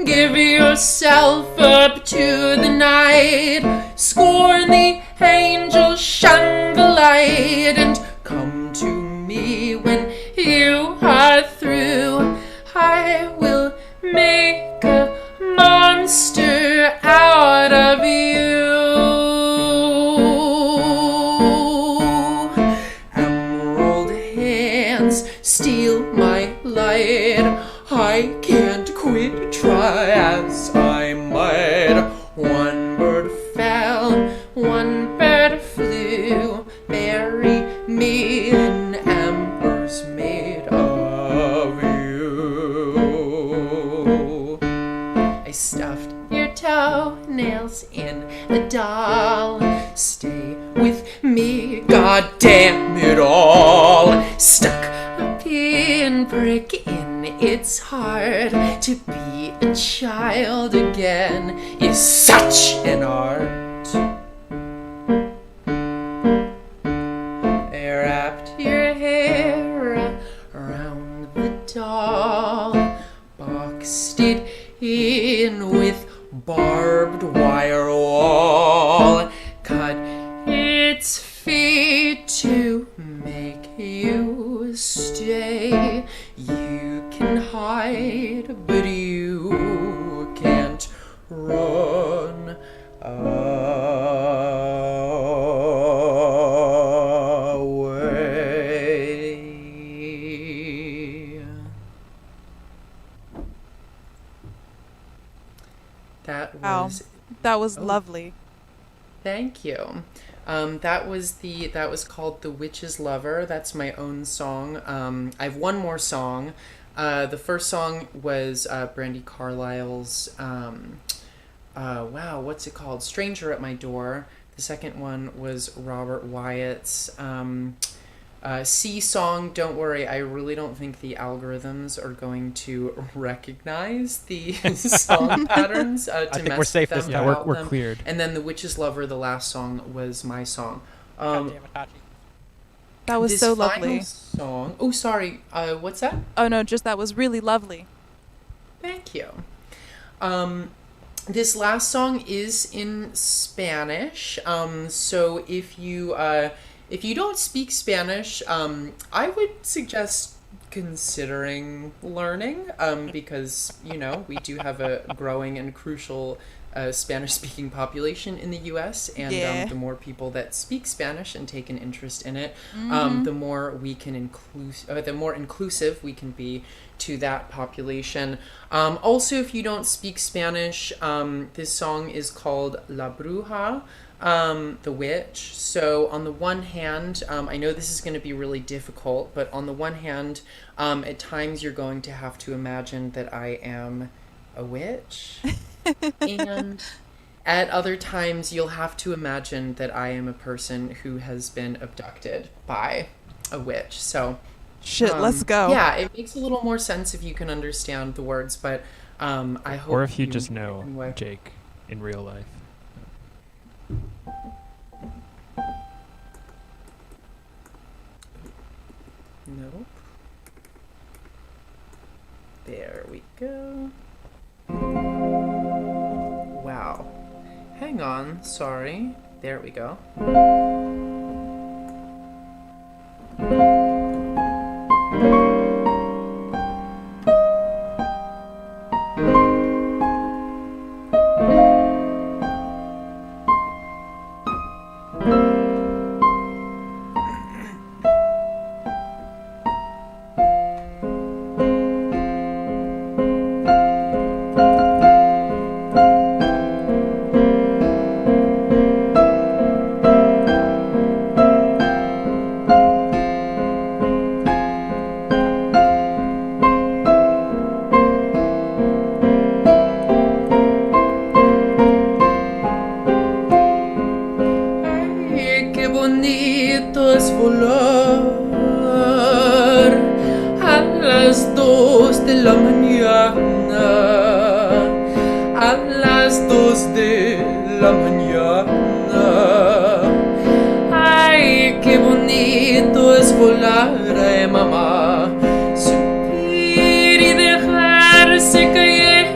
[SPEAKER 9] Give yourself up to the night. Scorn the angels, shine the light, and come to me when you are through. I will make a monster out of you. Emerald hands steal my light. I can't quit, try as I might. One bird fell, one bird flew. Bury me in embers made of you. I stuffed your toenails in a doll. Stay with me, god damn it all. Stuck a pinprick in its heart. To be a child again is such an art. I wrapped your hair around the doll, boxed it in with barbed wire wall, cut its feet to make you stay. You can hide, but you can't run away.
[SPEAKER 7] That was lovely.
[SPEAKER 9] Thank you. That was called The Witch's Lover. That's my own song. I have one more song. The first song was Brandi Carlile's what's it called? Stranger at My Door. The second one was Robert Wyatt's C song. Don't worry, I really don't think the algorithms are going to recognize the song patterns.
[SPEAKER 8] I think we're safe this time.
[SPEAKER 2] We're cleared.
[SPEAKER 9] And then The Witch's Lover, the last song, was my song.
[SPEAKER 7] That was so lovely.
[SPEAKER 9] Song. Oh, sorry. What's that?
[SPEAKER 7] Oh no, just that was really lovely.
[SPEAKER 9] Thank you. This last song is in Spanish. So if you don't speak Spanish, I would suggest considering learning, because we do have a growing and crucial Spanish-speaking population in the U.S. and the more people that speak Spanish and take an interest in it, the more we can the more inclusive we can be to that population. Also, if you don't speak Spanish, this song is called La Bruja, the witch. So on the one hand, I know this is going to be really difficult, but on the one hand, at times you're going to have to imagine that I am a witch. And at other times, you'll have to imagine that I am a person who has been abducted by a witch. So,
[SPEAKER 7] let's go.
[SPEAKER 9] Yeah, it makes a little more sense if you can understand the words, but I hope.
[SPEAKER 2] Or if you just know Jake in real life.
[SPEAKER 9] Nope. There we go. Wow. Hang on, sorry. There we go.
[SPEAKER 10] Subir y dejarse caer.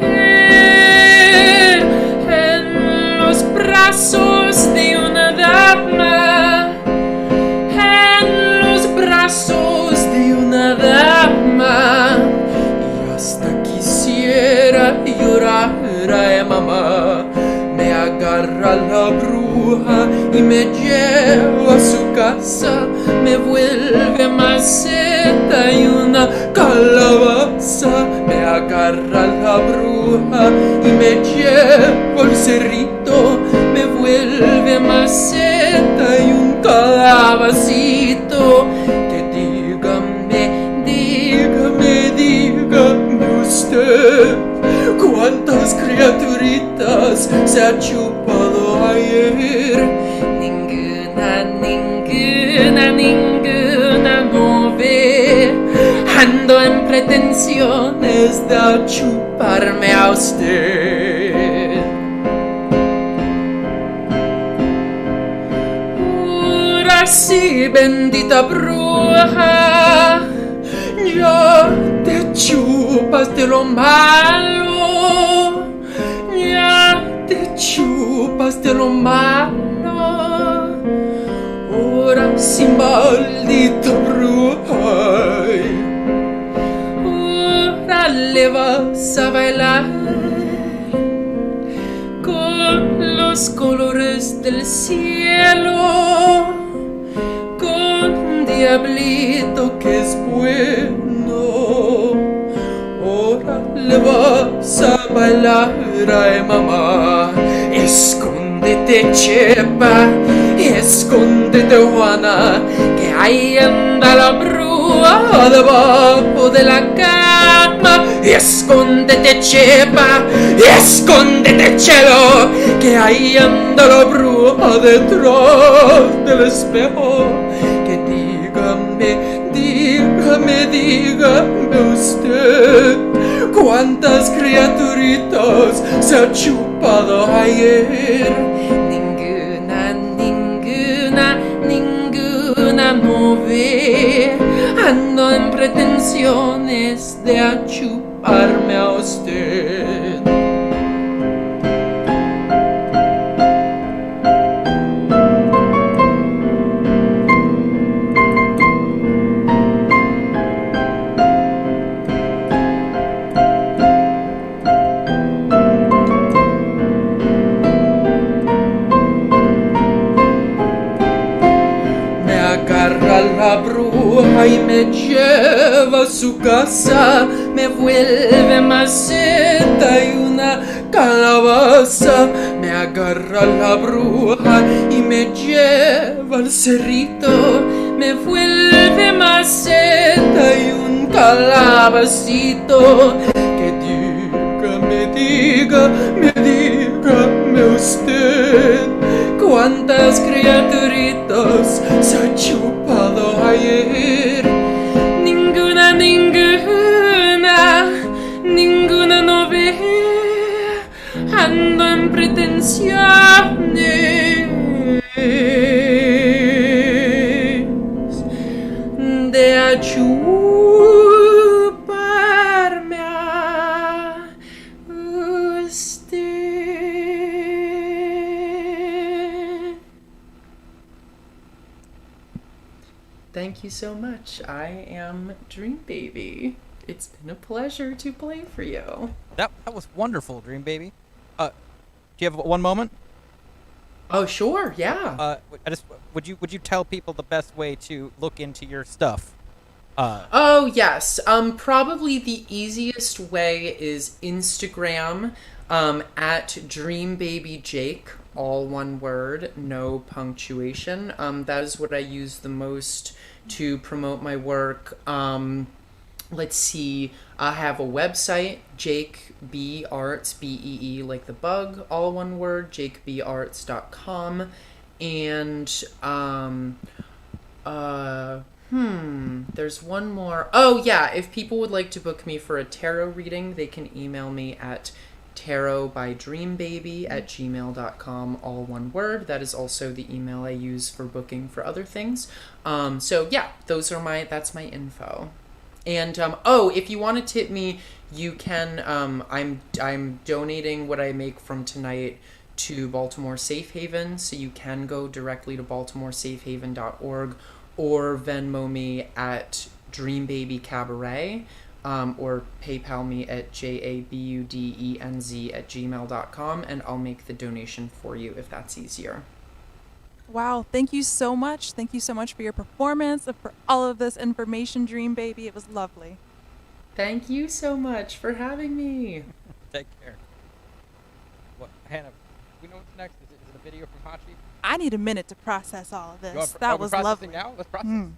[SPEAKER 9] me lleva a su casa, me vuelve maceta y una calabaza, me agarra la bruja y me lleva al cerrito, me vuelve maceta y un calabacito. Que dígame usted, ¿cuántas criaturitas se ha chupado ayer? Ninguna no ve. Ando en pretensiones de chuparme a usted. Ahora sí, bendita bruja, ya te chupas de lo malo, ya te chupas de lo malo. Ahora sí, maldita bruja, ahora le vas a bailar con los colores del cielo, con un diablito que es bueno. Ahora le vas a bailar, ay mamá. Escóndete, Chepa, escóndete, Juana, que ahí anda la bruja debajo de la cama. Escóndete, Chepa, escóndete, Chelo, que ahí anda la bruja detrás del espejo. Que dígame usted, ¿cuántas criaturitas se ha chupado ayer? Ninguna no ve. Ando en pretensiones de chuparme a usted. La bruja y me lleva a su casa, me vuelve maceta y una calabaza, me agarra la bruja y me lleva al cerrito, me vuelve maceta y un calabacito. Que dígame usted, ¿cuántas criaturitas se ha chupado ayer? Ninguna no ve. Ando en pretensiones de chuparme a usted. Thank you so much. I am Dreambaby. It's been a pleasure to play for you.
[SPEAKER 8] That was wonderful, Dreambaby. Do you have one moment?
[SPEAKER 9] Oh, sure, yeah.
[SPEAKER 8] Would you tell people the best way to look into your stuff?
[SPEAKER 9] Oh, yes. Probably the easiest way is Instagram, at DreambabyJake, all one word, no punctuation. That is what I use the most to promote my work. Let's see, I have a website, Jake B Arts, B-E-E, like the bug, all one word, jakebarts.com, and, there's one more. Oh, yeah, if people would like to book me for a tarot reading, they can email me at tarotbydreambaby@gmail.com, all one word. That is also the email I use for booking for other things. So yeah, that's my info. And if you want to tip me, you can. I'm donating what I make from tonight to Baltimore Safe Haven, so you can go directly to baltimoresafehaven.org or Venmo me at Dreambaby Cabaret, or PayPal me at jabudenz@gmail.com, and I'll make the donation for you if that's easier.
[SPEAKER 7] Wow, thank you so much. Thank you so much for your performance and for all of this information, Dreambaby. It was lovely.
[SPEAKER 9] Thank you so much for having me.
[SPEAKER 8] Take care. What, Hannah? We know what's next. Is it a video from Hachi?
[SPEAKER 7] I need a minute to process all of
[SPEAKER 8] You
[SPEAKER 7] this.
[SPEAKER 8] want
[SPEAKER 7] That
[SPEAKER 8] are we
[SPEAKER 7] was
[SPEAKER 8] processing
[SPEAKER 7] lovely.
[SPEAKER 8] now? Let's process.
[SPEAKER 7] Mm.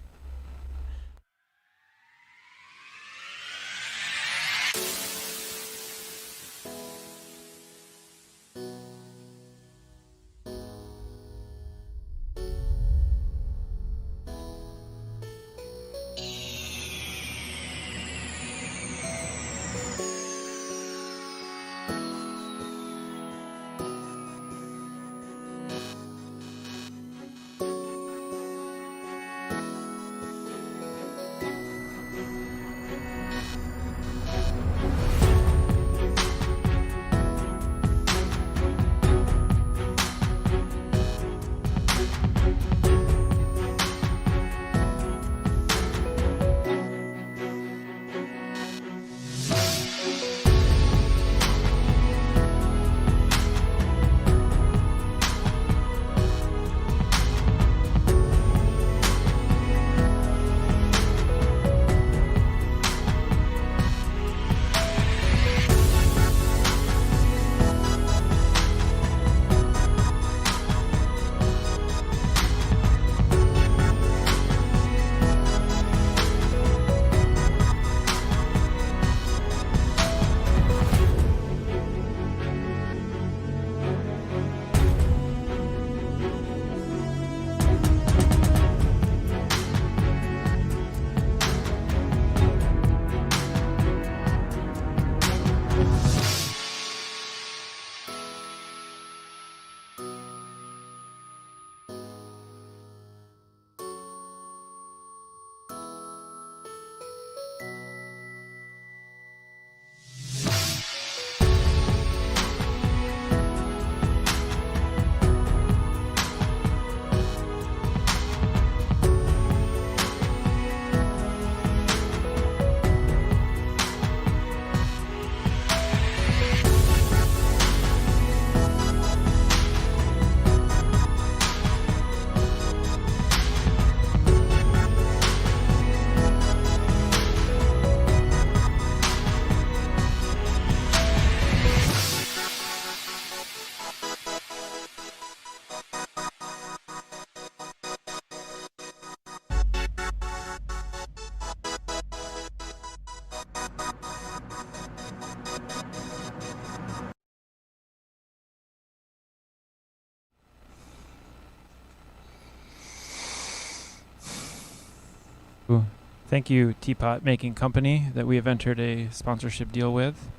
[SPEAKER 2] Thank you, Teapot Making Company, that we have entered a sponsorship deal with.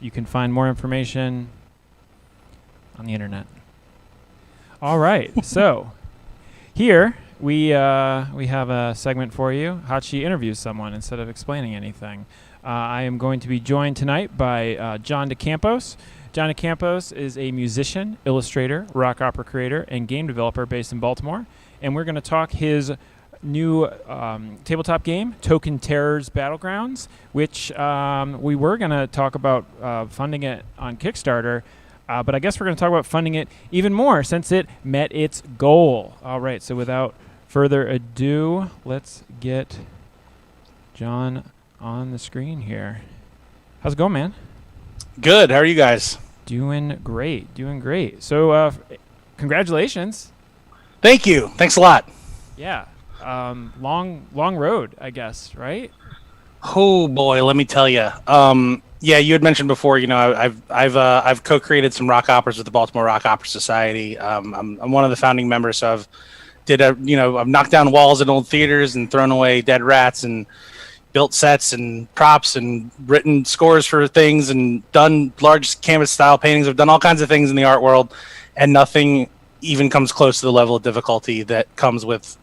[SPEAKER 2] You can find more information on the internet. All right, so here we have a segment for you. Hachi interviews someone instead of explaining anything. I am going to be joined tonight by John DeCampos. John DeCampos is a musician, illustrator, rock opera creator, and game developer based in Baltimore. And we're going to talk his new tabletop game, Token Terrors Battlegrounds, which we were going to talk about funding it on Kickstarter, but I guess we're going to talk about funding it even more since it met its goal. All right, so without further ado, let's get John on the screen here. How's it going, man?
[SPEAKER 10] Good. How are you guys?
[SPEAKER 2] Doing great, doing great. So congratulations.
[SPEAKER 10] Thank you. Thanks a lot.
[SPEAKER 2] Yeah. Long road, I guess, right?
[SPEAKER 10] Oh boy, let me tell you. Yeah, you had mentioned before. You know, I've co-created some rock operas with the Baltimore Rock Opera Society. I'm one of the founding members, so I've knocked down walls in old theaters and thrown away dead rats and built sets and props and written scores for things and done large canvas style paintings. I've done all kinds of things in the art world, and nothing even comes close to the level of difficulty that comes with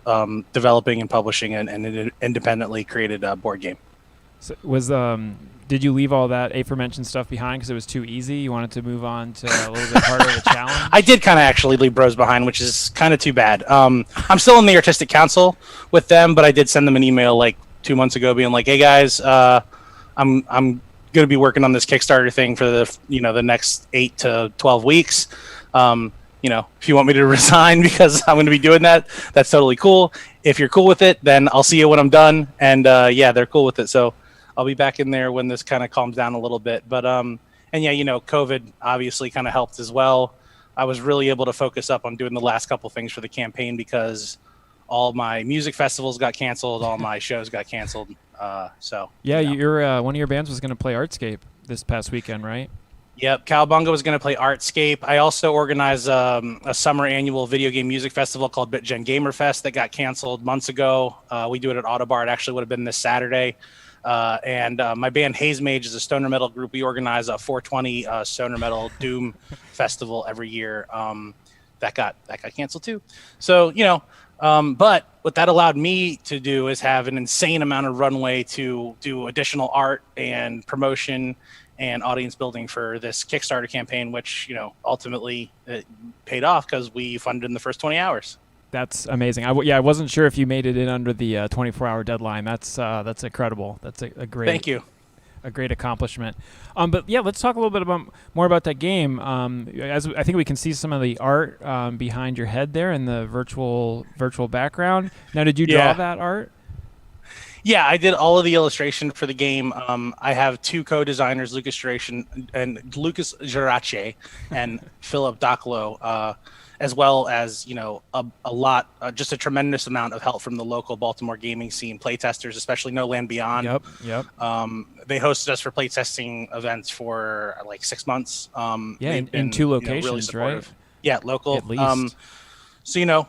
[SPEAKER 10] developing and publishing an independently created board game.
[SPEAKER 2] So did you leave all that aforementioned stuff behind because it was too easy? You wanted to move on to a little bit harder of a challenge?
[SPEAKER 10] I did kind of actually leave Bros behind, which is kind of too bad. I'm still in the artistic council with them, but I did send them an email like 2 months ago being like, hey guys, I'm going to be working on this Kickstarter thing for the next 8 to 12 weeks. if you want me to resign because I'm going to be doing that, that's totally cool. If you're cool with it, then I'll see you when I'm done. And yeah, they're cool with it. So I'll be back in there when this kind of calms down a little bit. But and yeah, COVID obviously kind of helped as well. I was really able to focus up on doing the last couple things for the campaign because all my music festivals got canceled, all my shows got canceled. So
[SPEAKER 2] yeah, your one of your bands was going to play Artscape this past weekend, right?
[SPEAKER 10] Yep, Cowabunga was going to play Artscape. I also organized a summer annual video game music festival called BitGen Gamer Fest that got canceled months ago. We do it at Autobar. It actually would have been this Saturday. And my band Haze Mage is a stoner metal group. We organize a 420 stoner metal doom festival every year. That got canceled too. So but what that allowed me to do is have an insane amount of runway to do additional art and promotion and audience building for this Kickstarter campaign, which ultimately it paid off because we funded in the first 20 hours.
[SPEAKER 2] That's amazing. I wasn't sure if you made it in under the 24-hour deadline. That's incredible. That's a great.
[SPEAKER 10] Thank you.
[SPEAKER 2] A great accomplishment. But yeah, let's talk a little bit more about that game. As I think we can see some of the art behind your head there in the virtual background. Now, did you draw that art?
[SPEAKER 10] Yeah, I did all of the illustration for the game. I have two co-designers, Lucas Gerace and Philip Doclo, as well as a lot, just a tremendous amount of help from the local Baltimore gaming scene, playtesters, especially No Land Beyond.
[SPEAKER 2] Yep.
[SPEAKER 10] They hosted us for playtesting events for like 6 months.
[SPEAKER 2] In two locations,
[SPEAKER 10] really
[SPEAKER 2] right?
[SPEAKER 10] Yeah, local.
[SPEAKER 2] At least.
[SPEAKER 10] So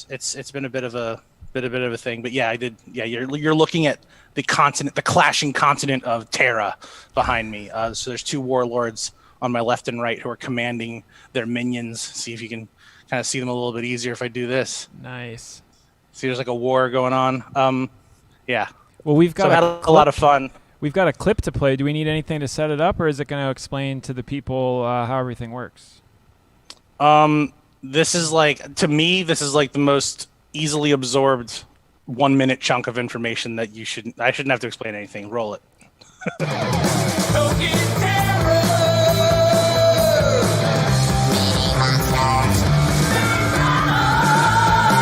[SPEAKER 10] it's been a bit of a thing, but yeah, I did. Yeah, you're looking at the clashing continent of Terra behind me. So there's two warlords on my left and right who are commanding their minions. See if you can kind of see them a little bit easier if I do this.
[SPEAKER 2] Nice.
[SPEAKER 10] See, there's like a war going on. Yeah.
[SPEAKER 2] Well, we've got
[SPEAKER 10] had a lot of fun.
[SPEAKER 2] We've got a clip to play. Do we need anything to set it up, or is it going to explain to the people how everything works?
[SPEAKER 10] This is like the most easily absorbed 1 minute chunk of information that I shouldn't have to explain anything. Roll it.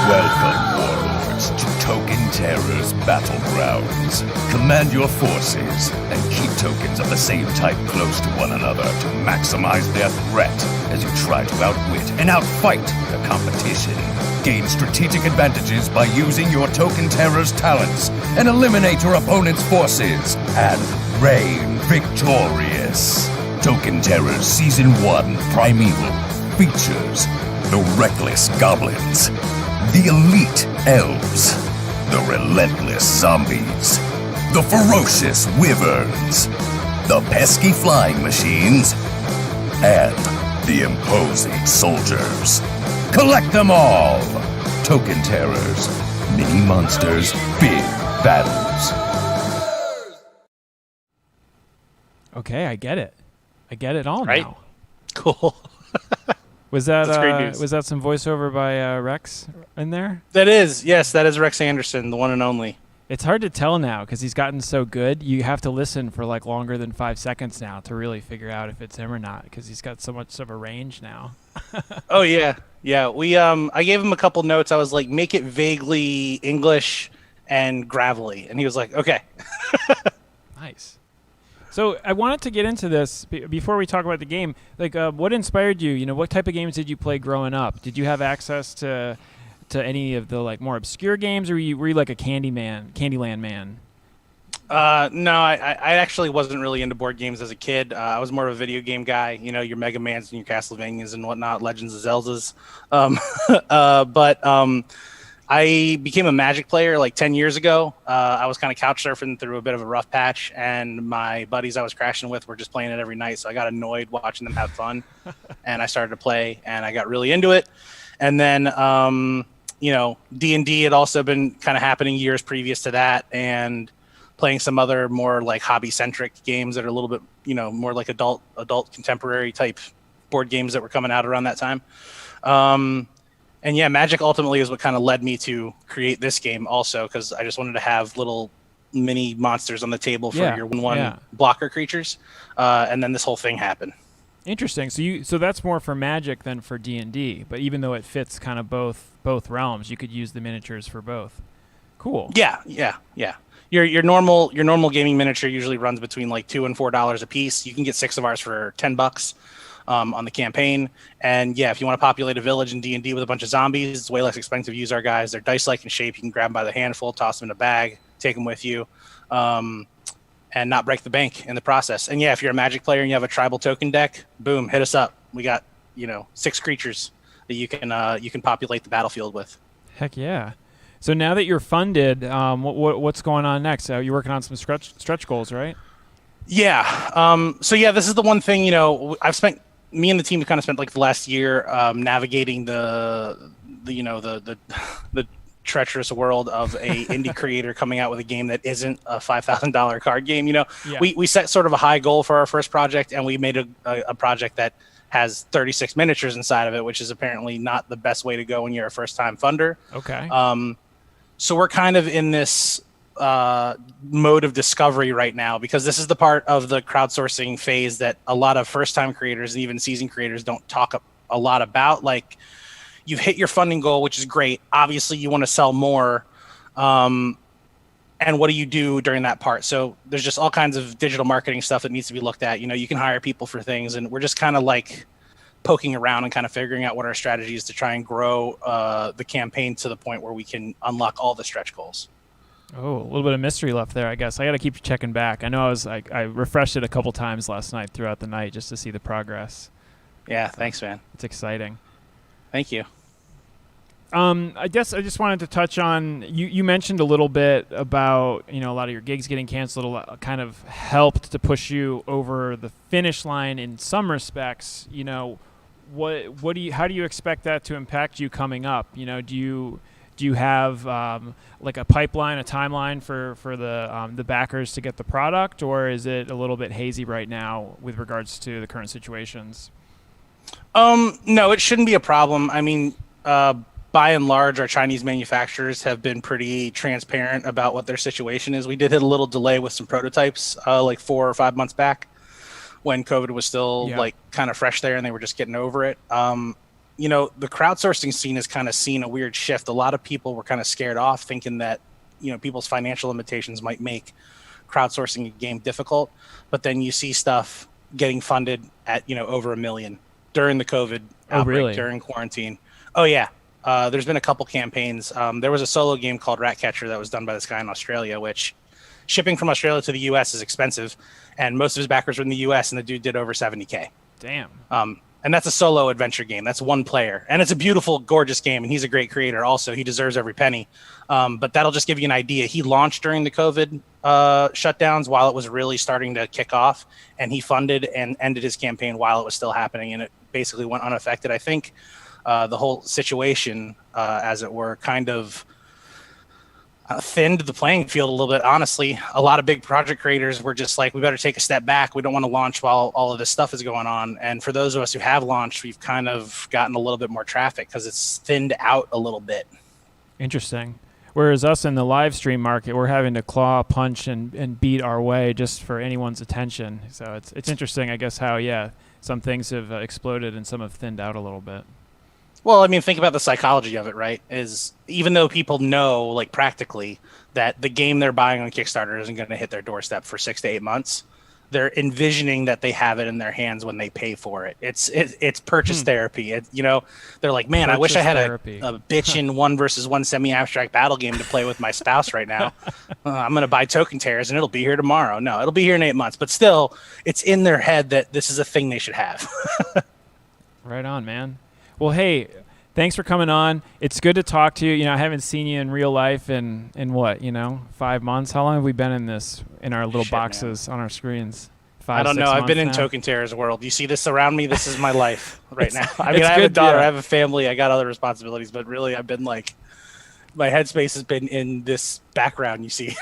[SPEAKER 11] Welcome, warlords, to Token Terrors Battlegrounds. Command your forces and keep tokens of the same type close to one another to maximize their threat as you try to outwit and outfight the competition. Gain strategic advantages by using your Token Terrors talents and eliminate your opponent's forces and reign victorious. Token Terrors Season 1 Primeval features the Reckless Goblins, the Elite Elves, the Relentless Zombies, the Ferocious Wyverns, the Pesky Flying Machines, and the Imposing Soldiers. Collect them all! Token Terrors, mini monsters, big battles.
[SPEAKER 2] Okay, I get it. I get it all
[SPEAKER 10] right?
[SPEAKER 2] now.
[SPEAKER 10] Cool.
[SPEAKER 2] Was that
[SPEAKER 10] That's great news.
[SPEAKER 2] Was that some voiceover by Rex in there?
[SPEAKER 10] That is Rex Anderson, the one and only.
[SPEAKER 2] It's hard to tell now because he's gotten so good. You have to listen for like longer than 5 seconds now to really figure out if it's him or not because he's got so much of a range now.
[SPEAKER 10] Oh yeah. We I gave him a couple notes. I was like, make it vaguely English and gravelly, and he was like, okay.
[SPEAKER 2] Nice. So I wanted to get into this before we talk about the game. Like, what inspired you? What type of games did you play growing up? Did you have access to any of the like more obscure games, or were you like a Candyland man?
[SPEAKER 10] No, I actually wasn't really into board games as a kid. I was more of a video game guy. Your Mega Mans and your Castlevanias and whatnot, Legends of Zeldas. But I became a Magic player like 10 years ago. I was kind of couch surfing through a bit of a rough patch, and my buddies I was crashing with were just playing it every night. So I got annoyed watching them have fun, and I started to play, and I got really into it. And then, D&D had also been kind of happening years previous to that, and playing some other more like hobby-centric games that are a little bit, more like adult contemporary type board games that were coming out around that time. And yeah, Magic ultimately is what kind of led me to create this game also, because I just wanted to have little mini monsters on the table for your 1/1 blocker creatures. And then this whole thing happened.
[SPEAKER 2] Interesting. So that's more for Magic than for D&D, but even though it fits kind of both realms, you could use the miniatures for both. Cool.
[SPEAKER 10] Yeah. Your normal gaming miniature usually runs between like $2 and $4 a piece. You can get 6 of ours for $10 on the campaign. And yeah, if you want to populate a village in D&D with a bunch of zombies, it's way less expensive to use our guys. They're dice-like in shape. You can grab them by the handful, toss them in a bag, take them with you, and not break the bank in the process. And yeah, if you're a Magic player and you have a tribal token deck, boom, hit us up. We got 6 creatures that you can populate the battlefield with.
[SPEAKER 2] Heck yeah. So now that you're funded, what's going on next? You're working on some stretch goals, right?
[SPEAKER 10] Yeah. So yeah, this is the one thing, me and the team have kind of spent like the last year navigating the treacherous world of a indie creator coming out with a game that isn't a $5,000 card game. We set sort of a high goal for our first project, and we made a project that has 36 miniatures inside of it, which is apparently not the best way to go when you're a first-time funder.
[SPEAKER 2] Okay.
[SPEAKER 10] So we're kind of in this mode of discovery right now, because this is the part of the crowdsourcing phase that a lot of first-time creators and even seasoned creators don't talk a lot about. Like, you've hit your funding goal, which is great. Obviously, you want to sell more. And what do you do during that part? So there's just all kinds of digital marketing stuff that needs to be looked at. You can hire people for things, and we're just kind of like poking around and kind of figuring out what our strategy is to try and grow the campaign to the point where we can unlock all the stretch goals.
[SPEAKER 2] Oh, a little bit of mystery left there, I guess. I got to keep checking back. I know I refreshed it a couple times last night throughout the night just to see the progress.
[SPEAKER 10] Yeah, thanks, man.
[SPEAKER 2] It's exciting.
[SPEAKER 10] Thank you.
[SPEAKER 2] I guess I just wanted to touch on, you mentioned a little bit about, a lot of your gigs getting canceled, kind of helped to push you over the finish line in some respects. How do you expect that to impact you coming up? Do you have like a pipeline, a timeline for the backers to get the product, or is it a little bit hazy right now with regards to the current situations?
[SPEAKER 10] No, it shouldn't be a problem. I mean, by and large, our Chinese manufacturers have been pretty transparent about what their situation is. We did hit a little delay with some prototypes like 4 or 5 months back when COVID was still like kind of fresh there and they were just getting over it. The crowdsourcing scene has kind of seen a weird shift. A lot of people were kind of scared off, thinking that, people's financial limitations might make crowdsourcing a game difficult. But then you see stuff getting funded at, over $1 million during the COVID outbreak, during quarantine. Oh, yeah. There's been a couple campaigns. There was a solo game called Ratcatcher that was done by this guy in Australia, which shipping from Australia to the U.S. is expensive. And most of his backers were in the U.S., and the dude did over $70K.
[SPEAKER 2] Damn.
[SPEAKER 10] And that's a solo adventure game. That's one player. And it's a beautiful, gorgeous game. And he's a great creator also. He deserves every penny. But that'll just give you an idea. He launched during the COVID shutdowns while it was really starting to kick off. And he funded and ended his campaign while it was still happening. And it basically went unaffected. I think the whole situation, as it were, kind of thinned the playing field a little bit. Honestly, a lot of big project creators were just like, we better take a step back. We don't want to launch while all of this stuff is going on. And for those of us who have launched, we've kind of gotten a little bit more traffic because it's thinned out a little bit.
[SPEAKER 2] Interesting. Whereas us in the live stream market, we're having to claw, punch, and beat our way just for anyone's attention. So it's interesting, I guess, how, some things have exploded and some have thinned out a little bit.
[SPEAKER 10] Well, I mean, think about the psychology of it, right? Is even though people know, like practically, that the game they're buying on Kickstarter isn't going to hit their doorstep for 6 to 8 months, they're envisioning that they have it in their hands when they pay for it. It's purchase therapy. They're like, man, I wish I had a bitchin' 1v1 semi-abstract battle game to play with my spouse right now. I'm going to buy Token Terrors and it'll be here tomorrow. No, it'll be here in 8 months. But still, it's in their head that this is a thing they should have.
[SPEAKER 2] Right on, man. Well, hey, thanks for coming on. It's good to talk to you. I haven't seen you in real life in what, 5 months? How long have we been in our little boxes on our screens? 5,
[SPEAKER 10] I don't know. I've been in
[SPEAKER 2] now?
[SPEAKER 10] Token Terrors world. You see this around me? This is my life right now. I mean, I have a daughter. I have a family. I got other responsibilities. But really, I've been like, my headspace has been in this background, you see.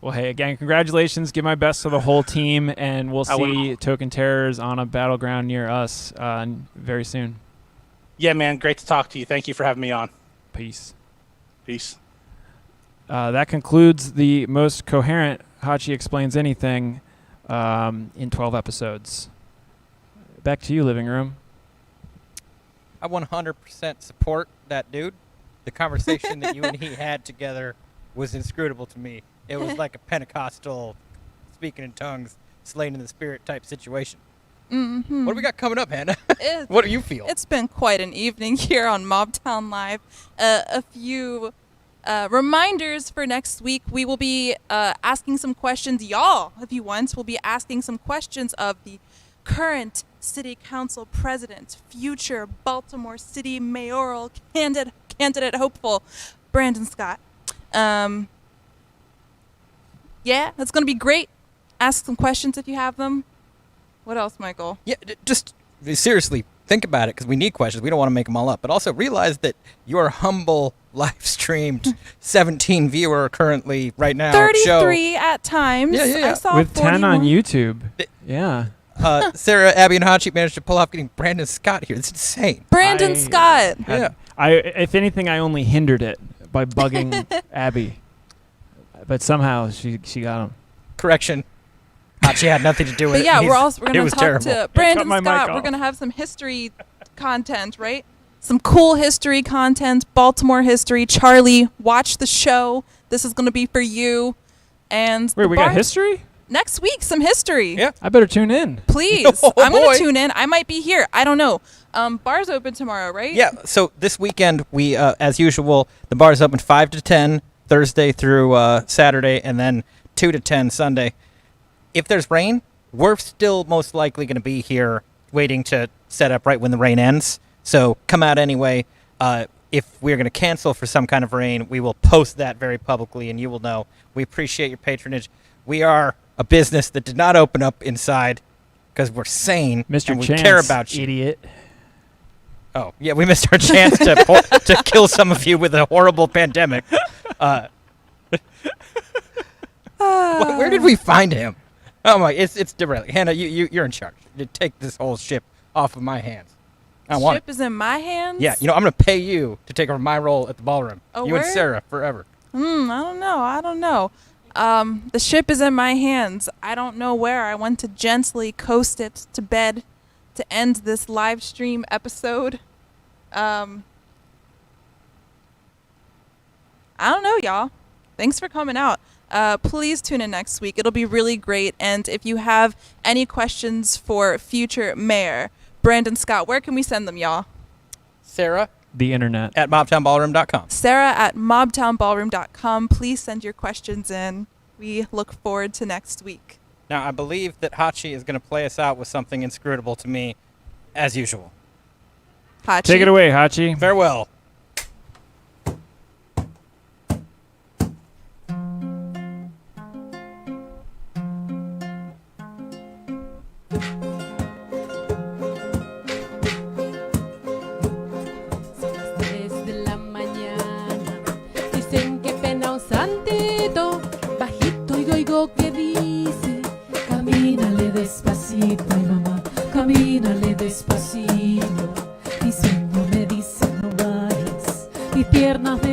[SPEAKER 2] Well, hey, again, congratulations. Give my best to the whole team, and we'll see Token Terrors on a battleground near us very soon.
[SPEAKER 10] Yeah, man. Great to talk to you. Thank you for having me on.
[SPEAKER 2] Peace.
[SPEAKER 10] Peace.
[SPEAKER 2] That concludes the most coherent Hachi Explains Anything in 12 episodes. Back to you, living room.
[SPEAKER 8] I 100% support that dude. The conversation that you and he had together was inscrutable to me. It was like a Pentecostal, speaking in tongues, slain in the spirit type situation.
[SPEAKER 7] Mm-hmm.
[SPEAKER 8] What do we got coming up, Hannah? What do you feel?
[SPEAKER 7] It's been quite an evening here on Mobtown Live. A few reminders for next week. We will be asking some questions. Y'all, if you want, will be asking some questions of the current city council president, future Baltimore City mayoral candidate hopeful, Brandon Scott. Yeah, that's going to be great. Ask some questions if you have them. What else, Michael?
[SPEAKER 8] Yeah, just seriously, think about it, because we need questions. We don't want to make them all up. But also realize that your humble live-streamed 17 viewer currently right now
[SPEAKER 7] 33
[SPEAKER 8] show,
[SPEAKER 7] at times.
[SPEAKER 8] Yeah.
[SPEAKER 7] I saw
[SPEAKER 2] with
[SPEAKER 7] 41.
[SPEAKER 2] 10 on YouTube. Yeah.
[SPEAKER 8] Sarah, Abby, and Hachi managed to pull off getting Brandon Scott here. It's insane.
[SPEAKER 7] Brandon Scott.
[SPEAKER 8] Yeah.
[SPEAKER 2] If anything, I only hindered it by bugging Abby. But somehow she got him.
[SPEAKER 8] Correction. Hachi had nothing to do with
[SPEAKER 7] But
[SPEAKER 8] it.
[SPEAKER 7] yeah, we're going to talk
[SPEAKER 8] terrible.
[SPEAKER 7] to Brandon
[SPEAKER 2] my mic
[SPEAKER 7] Scott. We're
[SPEAKER 2] off.
[SPEAKER 7] going to have some history content, right? Some cool history content, Baltimore history. Charlie, watch the show. This is going to be for you. And
[SPEAKER 2] Wait, we got history?
[SPEAKER 7] Next week, some history.
[SPEAKER 8] Yeah.
[SPEAKER 2] I better tune in.
[SPEAKER 7] Please.
[SPEAKER 8] Oh,
[SPEAKER 7] I'm going
[SPEAKER 8] boy.
[SPEAKER 7] to tune in. I might be here. I don't know. Bar's open tomorrow, right?
[SPEAKER 8] Yeah, so this weekend, we, as usual, the bar is open 5 to 10 Thursday through Saturday, and then 2 to 10 Sunday. If there's rain, we're still most likely going to be here waiting to set up right when the rain ends. So come out anyway. If we're going to cancel for some kind of rain, we will post that very publicly, and you will know. We appreciate your patronage. We are a business that did not open up inside because we're sane
[SPEAKER 2] Mr.
[SPEAKER 8] and we
[SPEAKER 2] Chance,
[SPEAKER 8] care about you.
[SPEAKER 2] idiot.
[SPEAKER 8] Oh, yeah, we missed our chance to kill some of you with a horrible pandemic. Where did we find him? Oh my, it's derailing. Hannah, you're in charge. You take this whole ship off of my hands. I want it.
[SPEAKER 7] Ship is in my hands?
[SPEAKER 8] Yeah, I'm going to pay you to take over my role at the ballroom.
[SPEAKER 7] Oh,
[SPEAKER 8] you
[SPEAKER 7] word?
[SPEAKER 8] and Sarah forever.
[SPEAKER 7] I don't know. The ship is in my hands. I don't know where. I want to gently coast it to bed to end this live stream episode. I don't know, y'all. Thanks for coming out. Please tune in next week. It'll be really great. And if you have any questions for future mayor Brandon Scott, where can we send them, y'all?
[SPEAKER 8] Sarah?
[SPEAKER 2] The internet.
[SPEAKER 8] At mobtownballroom.com.
[SPEAKER 7] Sarah at mobtownballroom.com. Please send your questions in. We look forward to next week.
[SPEAKER 8] Now, I believe that Hachi is going to play us out with something inscrutable to me, as usual.
[SPEAKER 7] Hachi.
[SPEAKER 2] Take it away, Hachi.
[SPEAKER 8] Farewell.
[SPEAKER 3] Son las 3 de la mañana. Dicen que pena un santito. Bajito oigo que dice: camínale despacito, ay mamá, camínale despacito. Mi sueño me dice no vayas, mis piernas me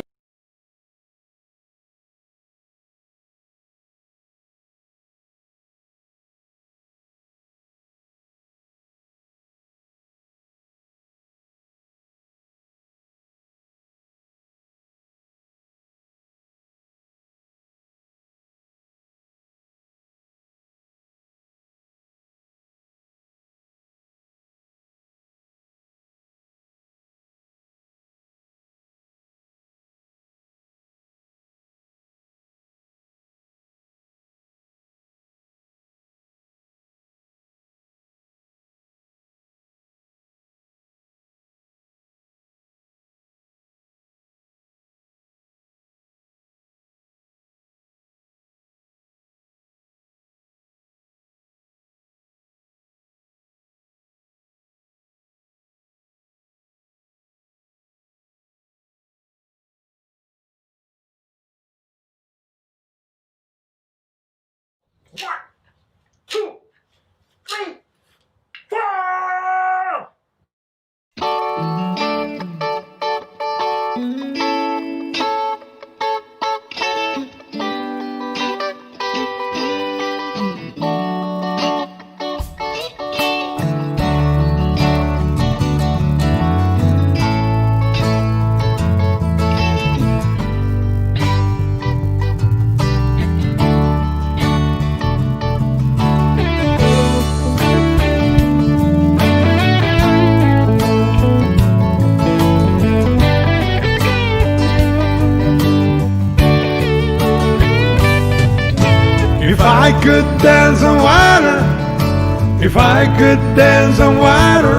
[SPEAKER 12] If I could dance on water,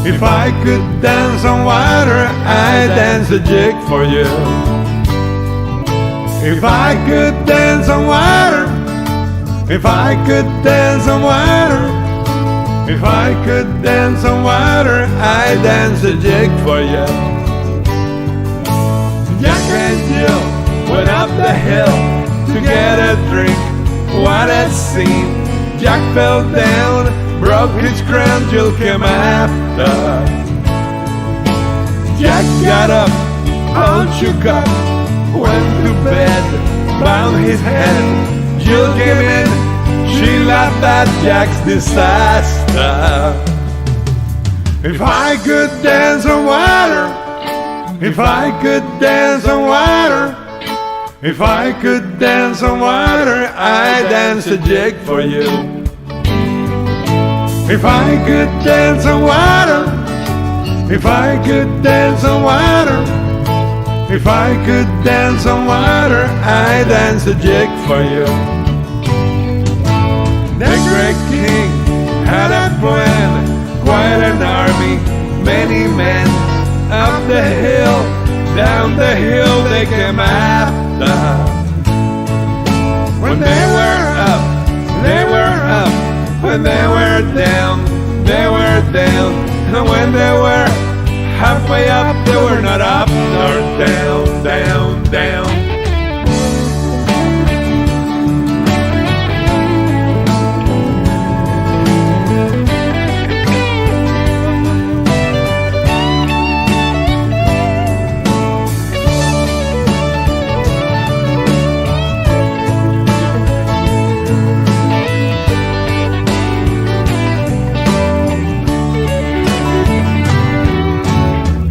[SPEAKER 12] if I could dance on water, I'd dance a jig for you. If I could dance on water, if I could dance on water, if I could dance on water, I'd dance a jig for you. Jack and Jill went up the hill to get a drink. What a scene! Jack fell down, broke his crown, Jill came after. Jack got up, all shook up, went to bed, bound his head. Jill came in, she laughed at Jack's disaster. If I could dance on water, if I could dance on water, if I could dance on water, I'd dance a jig for you. If I could dance on water, if I could dance on water, if I could dance on water, I'd dance a jig for you. The great king had a plan, quite an army, many men, up the hill, down the hill they came after. When they were up, they were up. When they were down, they were down. And when they were halfway up, they were not up nor down, down, down.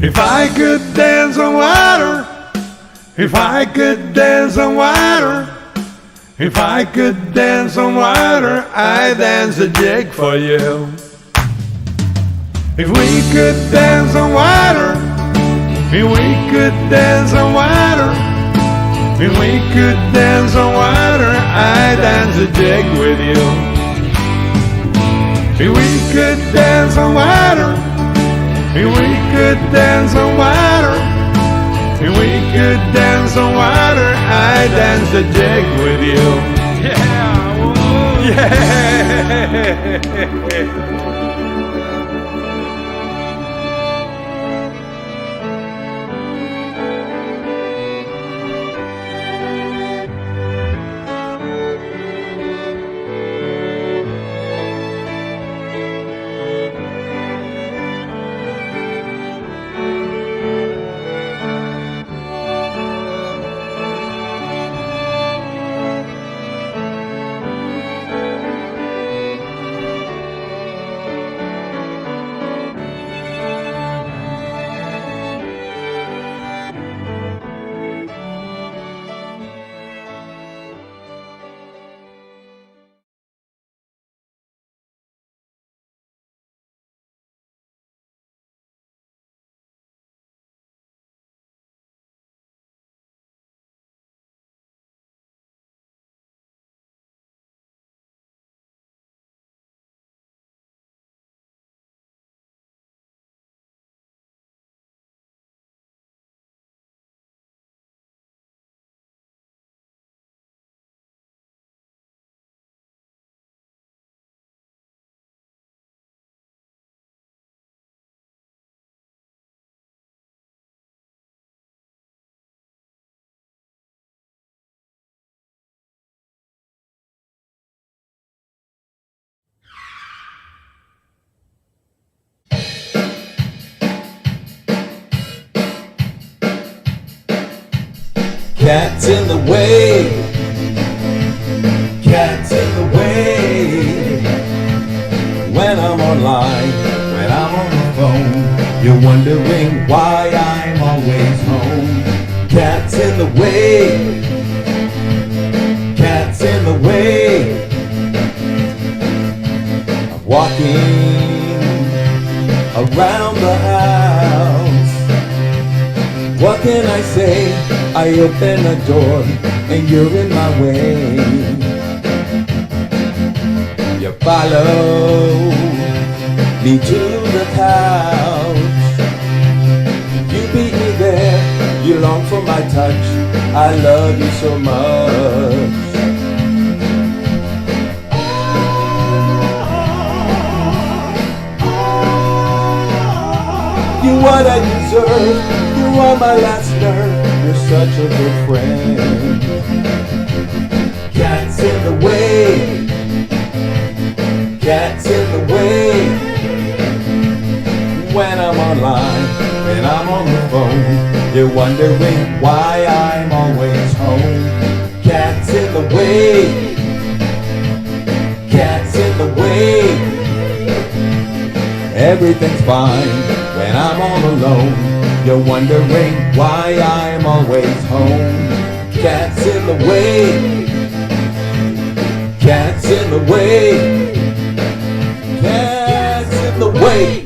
[SPEAKER 12] If I could dance on water, if I could dance on water, if I could dance on water, I'd dance a jig for you. If we could dance on water, if we could dance on water, if we could dance on water, I'd dance a jig with you. If we could dance on water, if we could dance on water, if we could dance on water, I'd dance a jig with you. Yeah, whoa. Yeah.
[SPEAKER 13] Cat's in the way, cat's in the way. When I'm online, when I'm on the phone, you're wondering why I'm always home. Cat's in the way, cat's in the way. I'm walking around the house. What can I say? I open a door and you're in my way. You Follow me to the couch. You beat me there, you long for my touch. I love you so much. You're what I deserve, you are my last nerve. You're such a good friend. Cats in the way, cats in the way. When I'm online, when I'm on the phone, you're wondering why I'm always home. Cats in the way, cats in the way. Everything's fine when I'm all alone. You're wondering why I'm always home. Cats in the way, cats in the way, cats in the way.